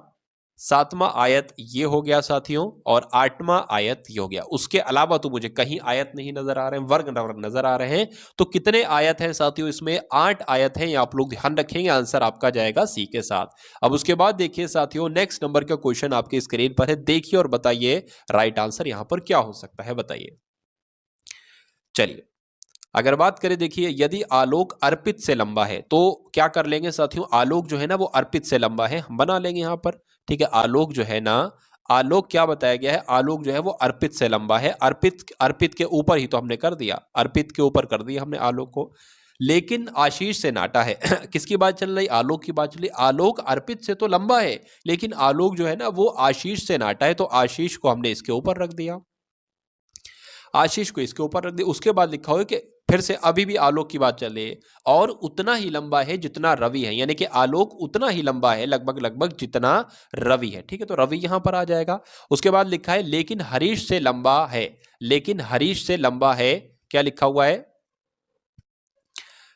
सातवां आयत ये हो गया साथियों, और आठवां आयत ये हो गया। उसके अलावा तो मुझे कहीं आयत नहीं नजर आ रहे हैं, वर्ग नजर आ रहे हैं। तो कितने आयत हैं साथियों, इसमें 8 आयत हैं, ये आप लोग ध्यान रखेंगे, आंसर आपका जाएगा सी के साथ। अब उसके बाद देखिए साथियों नेक्स्ट नंबर का क्वेश्चन आपके स्क्रीन पर है, देखिए और बताइए राइट आंसर यहां पर क्या हो सकता है, बताइए। चलिए अगर बात करें, देखिए यदि आलोक अर्पित से लंबा है तो क्या कर लेंगे साथियों, आलोक जो है ना वो अर्पित से लंबा है, हम बना लेंगे यहां पर, ठीक है, आलोक जो है ना आलोक क्या बताया गया है, आलोक जो है वो अर्पित से लंबा है। अर्पित के ऊपर ही तो हमने कर दिया, अर्पित के ऊपर कर दिया हमने आलोक को। लेकिन आशीष से नाटा है। किसकी बात चल रही, आलोक की बात चल रही। आलोक अर्पित से तो लंबा है, लेकिन आलोक जो है ना वो आशीष से नाटा है, तो आशीष को हमने इसके ऊपर रख दिया, आशीष को इसके ऊपर रख दिया। उसके बाद लिखा हो कि फिर से अभी भी आलोक की बात चल रही है, और उतना ही लंबा है जितना रवि है, यानी कि आलोक उतना ही लंबा है लगभग लगभग जितना रवि है। ठीक है, तो रवि यहां पर आ जाएगा। उसके बाद लिखा है लेकिन हरीश से लंबा है, लेकिन हरीश से लंबा है, क्या लिखा हुआ है,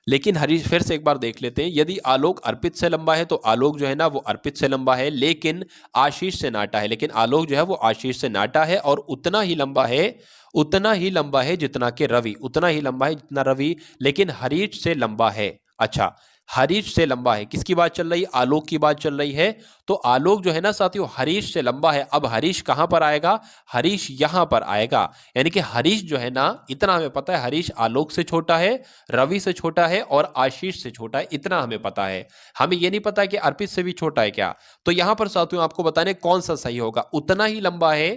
लेकिन हरीश, फिर से एक बार देख लेते हैं। यदि आलोक अर्पित से लंबा है तो आलोक जो है ना वो अर्पित से लंबा है, लेकिन आशीष से नाटा है, लेकिन आलोक जो है वो आशीष से नाटा है और उतना ही लंबा है, उतना ही लंबा है जितना कि रवि, उतना ही लंबा है जितना रवि, लेकिन हरीश से लंबा है। अच्छा, हरीश से लंबा है, किसकी बात चल रही है, आलोक की बात चल रही है। तो आलोक जो है ना साथियों हरीश से लंबा है। अब हरीश कहां पर आएगा, हरीश यहां पर आएगा, यानी कि हरीश जो है ना, इतना हमें पता है, हरीश आलोक से छोटा है, रवि से छोटा है और आशीष से छोटा है, इतना हमें पता है। हमें यह नहीं पता कि अर्पित से भी छोटा है क्या। तो यहां पर साथियों आपको बताने कौन सा सही होगा, उतना ही लंबा है।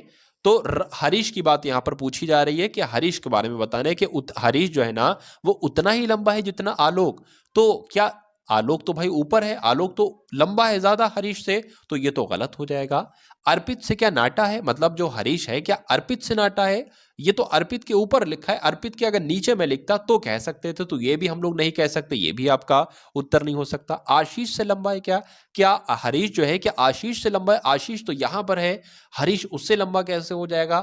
तो हरीश की बात यहां पर पूछी जा रही है कि हरीश के बारे में बताना है कि हरीश जो है ना वो उतना ही लंबा है जितना आलोक। तो क्या आलोक तो भाई ऊपर है, आलोक तो लंबा है ज्यादा हरीश से, तो ये तो गलत हो जाएगा। अर्पित से क्या नाटा है, मतलब जो हरीश है क्या अर्पित से नाटा है, ये तो अर्पित के ऊपर लिखा है, अर्पित के अगर नीचे में लिखता तो कह सकते थे, तो ये भी हम लोग नहीं कह सकते, ये भी आपका उत्तर नहीं हो सकता। आशीष से लंबा है क्या, क्या हरीश जो है क्या आशीष से लंबा है, आशीष तो यहां पर है, हरीश उससे लंबा कैसे हो जाएगा।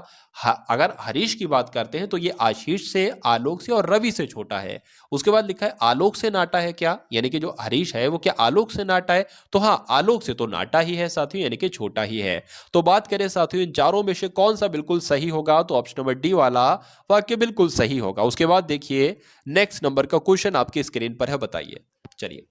अगर हरीश की बात करते हैं तो ये आशीष से, आलोक से और रवि से छोटा है। उसके बाद लिखा है आलोक से नाटा है क्या, यानी कि जो हरीश है वो क्या आलोक से नाटा है, तो हाँ आलोक से तो नाटा ही है साथियों, यानी कि छोटा ही है। तो बात करें साथियों इन चारों में से कौन सा बिल्कुल सही होगा, तो ऑप्शन नंबर डी वाला वाक्य बिल्कुल सही होगा। उसके बाद देखिए नेक्स्ट नंबर का क्वेश्चन आपकी स्क्रीन पर है, बताइए। चलिए,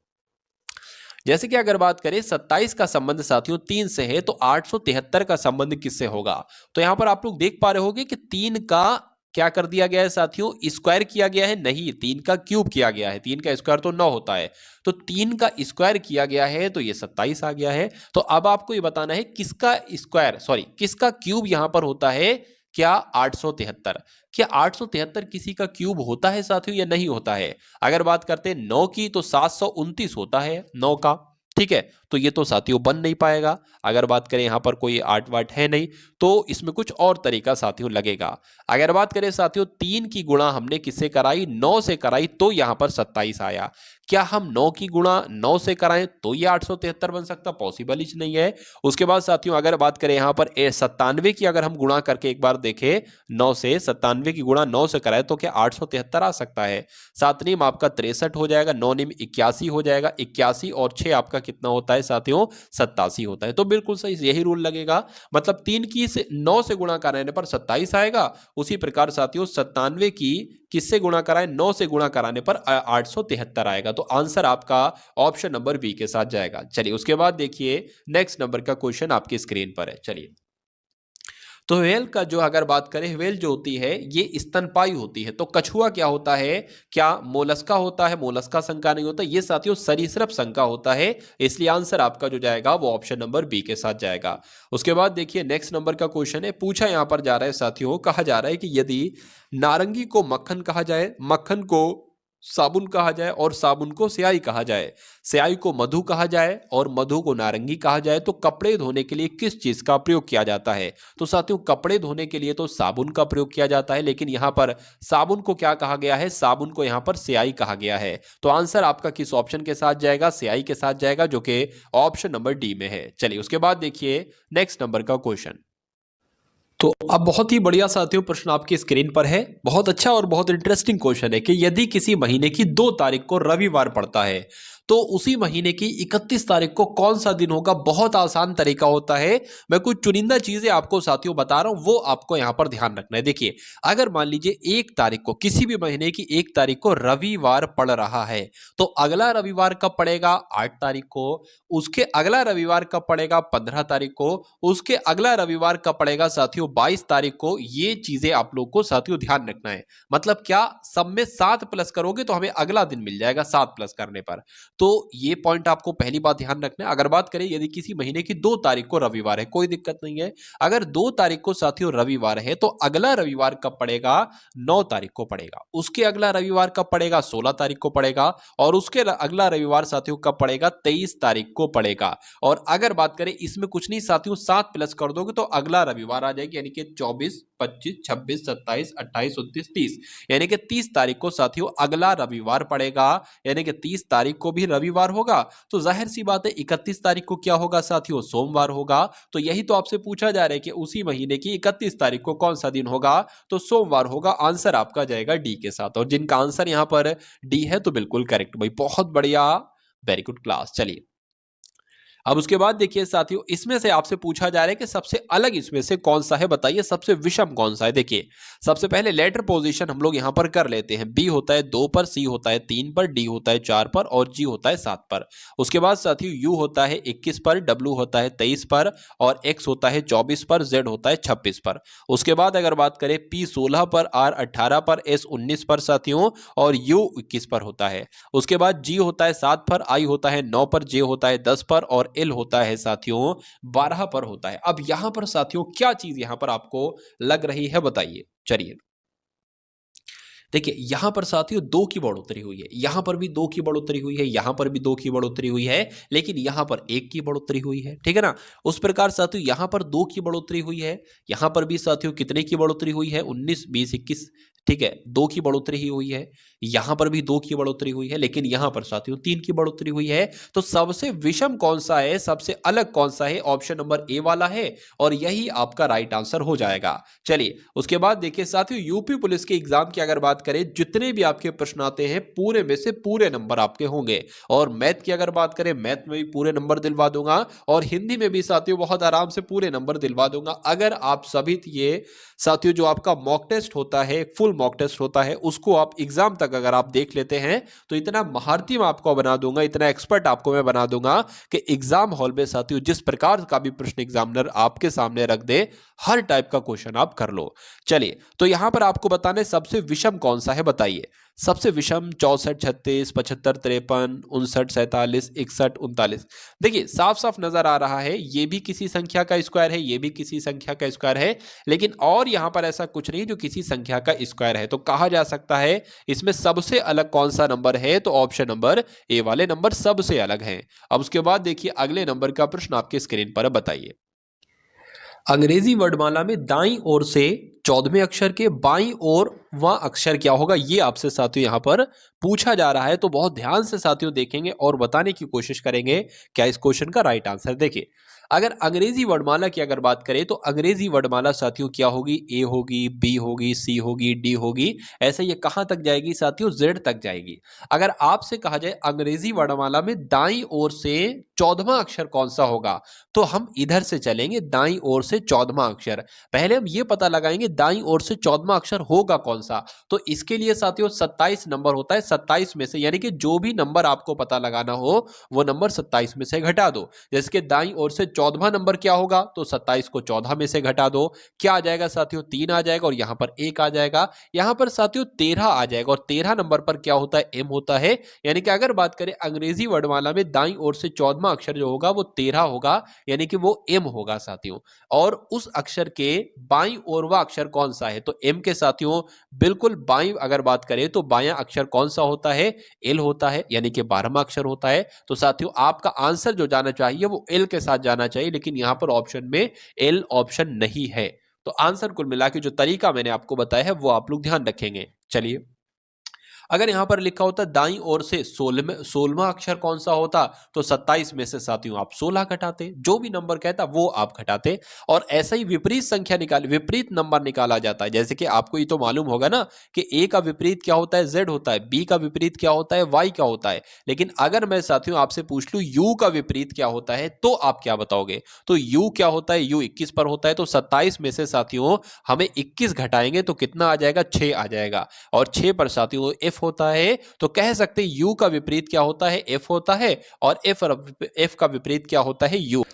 जैसे कि अगर बात करें 27 का संबंध साथियों 3 से है, तो 873 का संबंध किससे होगा। तो यहां पर आप लोग देख पा रहे होंगे कि 3 का क्या कर दिया गया है साथियों, स्क्वायर किया गया है, नहीं 3 का क्यूब किया गया है, 3 का स्क्वायर तो 9 होता है, तो 3 का स्क्वायर किया गया है, तो ये 27 आ गया है। तो अब आपको ये बताना है किसका स्क्वायर, सॉरी किसका क्यूब यहां पर होता है, क्या 873, क्या 873 किसी का क्यूब होता है साथियों या नहीं होता है। अगर बात करते हैं 9 की तो 729 होता है 9 का, ठीक है, तो ये तो साथियों बन नहीं पाएगा। अगर बात करें यहां पर कोई 8 वाट है नहीं, तो इसमें कुछ और तरीका साथियों लगेगा। अगर बात करें साथियों 3 की गुणा हमने किससे कराई, 9 से कराई, तो यहां पर 27 आया। क्या हम 9 की गुणा 9 से कराएं तो ये 873 बन सकता, पॉसिबल ही नहीं है। उसके बाद साथियों अगर बात करें यहां पर 97 की अगर हम गुणा करके एक बार देखें 9 से, 97 की गुणा 9 से कराए तो क्या 873 आ सकता है। 7 नीम आपका 63 हो जाएगा, 9 नीम 81 हो जाएगा, 81 और 6 आपका कितना होता है साथियों 87 होता है। तो बिल्कुल सही यही रूल लगेगा, मतलब 3 की से 9 से गुणा कराने पर 27 आएगा। उसी प्रकार साथियों 97 की किससे गुणा कराएं, 9 से गुणा कराने पर 873 आएगा। तो आंसर आपका ऑप्शन नंबर बी के साथ जाएगा। चलिए उसके बाद देखिए नेक्स्ट नंबर का क्वेश्चन आपकी स्क्रीन पर है। चलिए, तो व्हेल का जो अगर बात करें, व्हेल जो होती है ये स्तनपायी होती है। तो कछुआ क्या होता है, क्या मोलस्का होता है, मोलस्का संका नहीं होता, ये साथियों सरीसृप संका होता है। इसलिए आंसर आपका जो जाएगा वो ऑप्शन नंबर बी के साथ जाएगा। उसके बाद देखिए नेक्स्ट नंबर का क्वेश्चन है, पूछा यहां पर जा रहा है साथियों, कहा जा रहा है कि यदि नारंगी को मक्खन कहा जाए, मक्खन को साबुन कहा जाए और साबुन को स्याही कहा जाए, स्याही को मधु कहा जाए और मधु को नारंगी कहा जाए, तो कपड़े धोने के लिए किस चीज का प्रयोग किया जाता है। तो साथियों कपड़े धोने के लिए तो साबुन का प्रयोग किया जाता है, लेकिन यहां पर साबुन को क्या कहा गया है, साबुन को यहां पर स्याही कहा गया है। तो आंसर आपका किस ऑप्शन के साथ जाएगा, स्याही के साथ जाएगा, जो कि ऑप्शन नंबर डी में है। चलिए उसके बाद देखिए नेक्स्ट नंबर का क्वेश्चन। तो अब बहुत ही बढ़िया साथियों प्रश्न आपकी स्क्रीन पर है, बहुत अच्छा और बहुत इंटरेस्टिंग क्वेश्चन है कि यदि किसी महीने की 2 तारीख को रविवार पड़ता है तो उसी महीने की 31 तारीख को कौन सा दिन होगा। बहुत आसान तरीका होता है, मैं कुछ चुनिंदा चीजें आपको साथियों बता रहा हूं, वो आपको यहां पर ध्यान रखना है। देखिए अगर मान लीजिए 1 तारीख को, किसी भी महीने की 1 तारीख को रविवार पड़ रहा है, तो अगला रविवार कब पड़ेगा, 8 तारीख को, उसके अगला रविवार कब पड़ेगा, 15 तारीख को, उसके अगला रविवार कब पड़ेगा साथियों, साथियों 22 तारीख को ये चीजें आप लोग को साथियों ध्यान रखना है। मतलब क्या, सब में 7 प्लस करोगे तो हमें अगला दिन मिल जाएगा 7 प्लस करने पर। तो ये पॉइंट आपको पहली बात ध्यान रखना है। अगर बात करें यदि किसी महीने की 2 तारीख को रविवार है, कोई दिक्कत नहीं है। अगर 2 तारीख को साथियों रविवार है तो अगला रविवार कब पड़ेगा? 9 तारीख को पड़ेगा। उसके अगला रविवार कब पड़ेगा? 16 तारीख को पड़ेगा। और उसके अगला रविवार साथियों कब पड़ेगा? 23 तारीख को पड़ेगा। और अगर बात करें इसमें कुछ नहीं साथियों, 7 प्लस कर दोगे तो अगला रविवार आ जाएगी, यानी कि 24, 25, 26, 27, 28, 29, 30, यानी कि 30 तारीख को साथियों अगला रविवार पड़ेगा। यानी कि 30 तारीख को भी रविवार होगा, तो जाहिर सी बात है 31 तारीख को क्या होगा साथियों? सोमवार होगा। तो यही तो आपसे पूछा जा रहा है कि उसी महीने की 31 तारीख को कौन सा दिन होगा? तो सोमवार होगा। आंसर आपका जाएगा डी के साथ। और जिनका आंसर यहां पर डी है तो बिल्कुल करेक्ट भाई, बहुत बढ़िया, वेरी गुड क्लास। चलिए अब उसके बाद देखिए साथियों, इसमें से आपसे पूछा जा रहा है कि सबसे अलग इसमें से कौन सा है, बताइए सबसे विषम कौन सा है। देखिए सबसे पहले लेटर पोजीशन हम लोग यहां पर कर लेते हैं। बी होता है 2 पर, सी होता है 3 पर, डी होता है 4 पर और जी होता है 7 पर। उसके बाद साथियों यू होता है 21 पर, डब्ल्यू होता है 23 पर और एक्स होता है 24 पर, जेड होता है 26 पर। उसके बाद अगर बात करें पी 16 पर, आर 18 पर, एस 19 पर साथियों और यू 21 पर होता है। उसके बाद जी होता है 7 पर, आई होता है 9 पर, जे होता है 10 पर और एल होता है साथियों 12 पर होता है। अब यहां पर साथियों क्या चीज यहां पर आपको लग रही है, बताइए। चलिए देखिए यहां पर साथियों 2 की बढ़ोतरी हुई है, यहां पर भी 2 की बढ़ोतरी हुई है, यहां पर भी 2 की बढ़ोतरी हुई है, लेकिन यहां पर 1 की बढ़ोतरी हुई है, ठीक है ना। उस प्रकार साथियों यहां पर 2 की बढ़ोतरी हुई है, यहां पर भी साथियों कितने की बढ़ोतरी हुई है? 19, 20, 21, ठीक है, 2 की बढ़ोतरी ही हुई है। यहां पर भी 2 की बढ़ोतरी हुई है, लेकिन यहां पर साथियों 3 की बढ़ोतरी हुई है। तो सबसे विषम कौन सा है, सबसे अलग कौन सा है? ऑप्शन नंबर ए वाला है और यही आपका राइट आंसर हो जाएगा। चलिए उसके बाद देखिए साथियों, यूपी पुलिस के एग्जाम की अगर बात करें, जितने भी आपके प्रश्न आते हैं पूरे में से पूरे नंबर आपके होंगे। और मैथ की अगर बात करें, मैथ में भी पूरे नंबर दिलवा दूंगा और हिंदी में भी साथियों बहुत आराम से पूरे नंबर दिलवा दूंगा। अगर आप सभी ये साथियों जो आपका मॉक टेस्ट होता है, फुल मॉक टेस्ट होता है, उसको आप एग्जाम तक अगर आप देख लेते हैं तो इतना महारती मैं आपको बना दूंगा, इतना एक्सपर्ट आपको मैं बना दूंगा कि एग्जाम हॉल में साथियों जिस प्रकार का भी प्रश्न एग्जामिनर आपके सामने रख दे, हर टाइप का क्वेश्चन आप कर लो। चलिए तो यहां पर आपको बताने सबसे विषम कौन सा है, बताइए। सबसे विषम 64, 36, 75, 53, 59, 47, 61, 39। देखिए साफ साफ नजर आ रहा है, ये भी किसी संख्या का स्क्वायर है, ये भी किसी संख्या का स्क्वायर है, लेकिन और यहां पर ऐसा कुछ नहीं जो किसी संख्या का स्क्वायर है। तो कहा जा सकता है इसमें सबसे अलग कौन सा नंबर है, तो ऑप्शन नंबर ए वाले नंबर सबसे अलग हैं। अब उसके बाद देखिए अगले नंबर का प्रश्न आपके स्क्रीन पर, बताइए। अंग्रेजी वर्णमाला में दाईं ओर से 14वें अक्षर के बाईं ओर वह अक्षर क्या होगा, ये आपसे साथियों यहां पर पूछा जा रहा है। तो बहुत ध्यान से साथियों देखेंगे और बताने की कोशिश करेंगे क्या इस क्वेश्चन का राइट आंसर। देखिए अगर अंग्रेजी वर्णमाला की अगर बात करें तो अंग्रेजी वर्णमाला साथियों क्या होगी? ए होगी, बी होगी, सी होगी, डी होगी, ऐसे ये कहां तक जाएगी साथियों? जेड तक जाएगी। अगर आपसे कहा जाए अंग्रेजी वर्णमाला में दाईं ओर से 14वां अक्षर कौन सा होगा, तो हम इधर से चलेंगे, दाईं ओर से 14वां अक्षर। पहले हम ये पता लगाएंगे दाईं ओर से 14वां अक्षर होगा कौन सा। तो इसके लिए साथियों 27 नंबर होता है, 27 में से, यानी कि जो भी नंबर आपको पता लगाना हो वो नंबर 27 में से घटा दो। जैसे कि दाईं ओर से 14वां नंबर क्या होगा, तो 27 को 14 में से घटा दो, क्या आ जाएगा साथियों? 3 आ जाएगा और यहां पर 1 आ जाएगा, यहां पर साथियों 13 आ जाएगा और 13 नंबर पर क्या होता है? एम होता है। यानी कि अगर बात करें अंग्रेजी वर्णमाला में दाईं ओर से 14वां अक्षर जो होगा वो 13 होगा, यानी कि वो एम होगा साथियों। और उस अक्षर के बाईं ओरवा अक्षर कौन सा है, तो एम के साथियों बिल्कुल बाईं अगर बात करें तो बायां अक्षर कौन सा होता है? एल होता है, यानी कि 12वां अक्षर होता है। तो साथियों आपका आंसर जो जाना चाहिए वो एल के साथ जाना चाहिए, लेकिन यहां पर ऑप्शन में एल ऑप्शन नहीं है। तो आंसर कुल मिला के जो तरीका मैंने आपको बताया है वो आप लोग ध्यान रखेंगे। चलिए अगर यहां पर लिखा होता दाईं ओर से 16वां अक्षर कौन सा होता, तो 27 में से साथियों आप 16 घटाते, जो भी नंबर कहता वो आप घटाते। और ऐसा ही विपरीत संख्या विपरीत नंबर निकाला जाता है। जैसे कि आपको ये तो मालूम होगा ना कि ए का विपरीत क्या होता है? जेड होता है। बी का विपरीत क्या होता है? वाई का होता है। लेकिन अगर मैं साथियों आपसे पूछ लूं यू का विपरीत क्या होता है, तो आप क्या बताओगे? तो यू क्या होता है? यू 21 पर होता है। तो 27 में से साथियों हमें 21 घटाएंगे तो कितना आ जाएगा? 6 आ जाएगा। और 6 पर साथियों एफ होता है, तो कह सकते हैं यू का विपरीत क्या होता है? एफ होता है। और एफ का विपरीत क्या होता है? यू।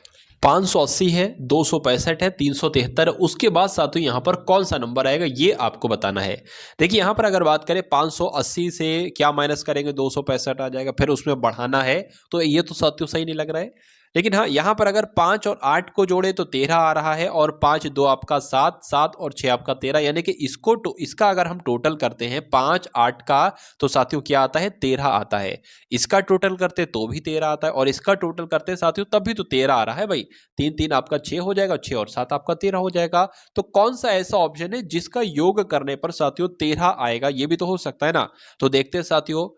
580 है, 265 है, 373 है, उसके बाद साथियों यहाँ पर कौन सा नंबर आएगा ये आपको बताना है। देखिए यहाँ पर अगर बात करें 580 से क्या माइनस करेंगे, 265 आ जाएगा, फिर उसमें बढ़ाना है, तो ये तो साथियों सही नहीं लग रहा है। लेकिन हाँ, यहाँ पर अगर 5 और 8 को जोड़े तो 13 आ रहा है, और 5 2 आपका 7, 7 और 6 आपका 13, यानी कि इसका अगर हम टोटल करते हैं 5 8 का, तो साथियों क्या आता है, 13 आता है। इसका टोटल करते तो भी 13 आता है, और इसका टोटल करते साथियों तब भी तो 13 आ रहा है भाई। 3 3 आपका 6 हो जाएगा, 6 और 7 आपका 13 हो जाएगा। तो कौन सा ऐसा ऑप्शन है जिसका योग करने पर साथियों 13 आएगा, ये भी तो हो सकता है ना। तो देखते हैं साथियों,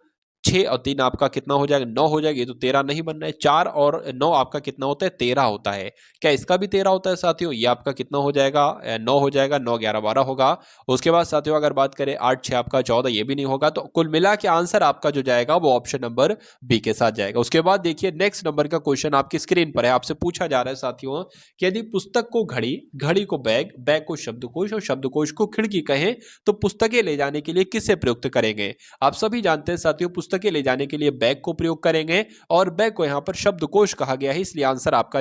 6 और 3 आपका कितना हो जाएगा, 9 हो जाएगा, ये तो 13 नहीं बन रहा है। 4 और 9 आपका कितना होता है, 13 होता है। क्या इसका भी 13 होता है साथियों, ये आपका कितना हो जाएगा, 9 हो जाएगा, 9 11 12 होगा। उसके बाद साथियों अगर बात करें 8 6 आपका 14, ये भी नहीं होगा। तो कुल मिला के आंसर आपका जो जाएगा वो ऑप्शन नंबर बी के साथ जाएगा। उसके बाद देखिए नेक्स्ट नंबर का क्वेश्चन आपकी स्क्रीन पर है, आपसे पूछा जा रहा है साथियों कि यदि पुस्तक को घड़ी, घड़ी को बैग, बैग को शब्दकोश और शब्दकोश को खिड़की कहें तो पुस्तकें ले जाने के लिए किससे प्रयुक्त करेंगे। आप सभी जानते हैं साथियों पुस्तकें ले जाने के लिए बैग को प्रयोग करेंगे, और बैग को यहाँ पर शब्दकोश कहा गया है, इसलिए आंसर आपका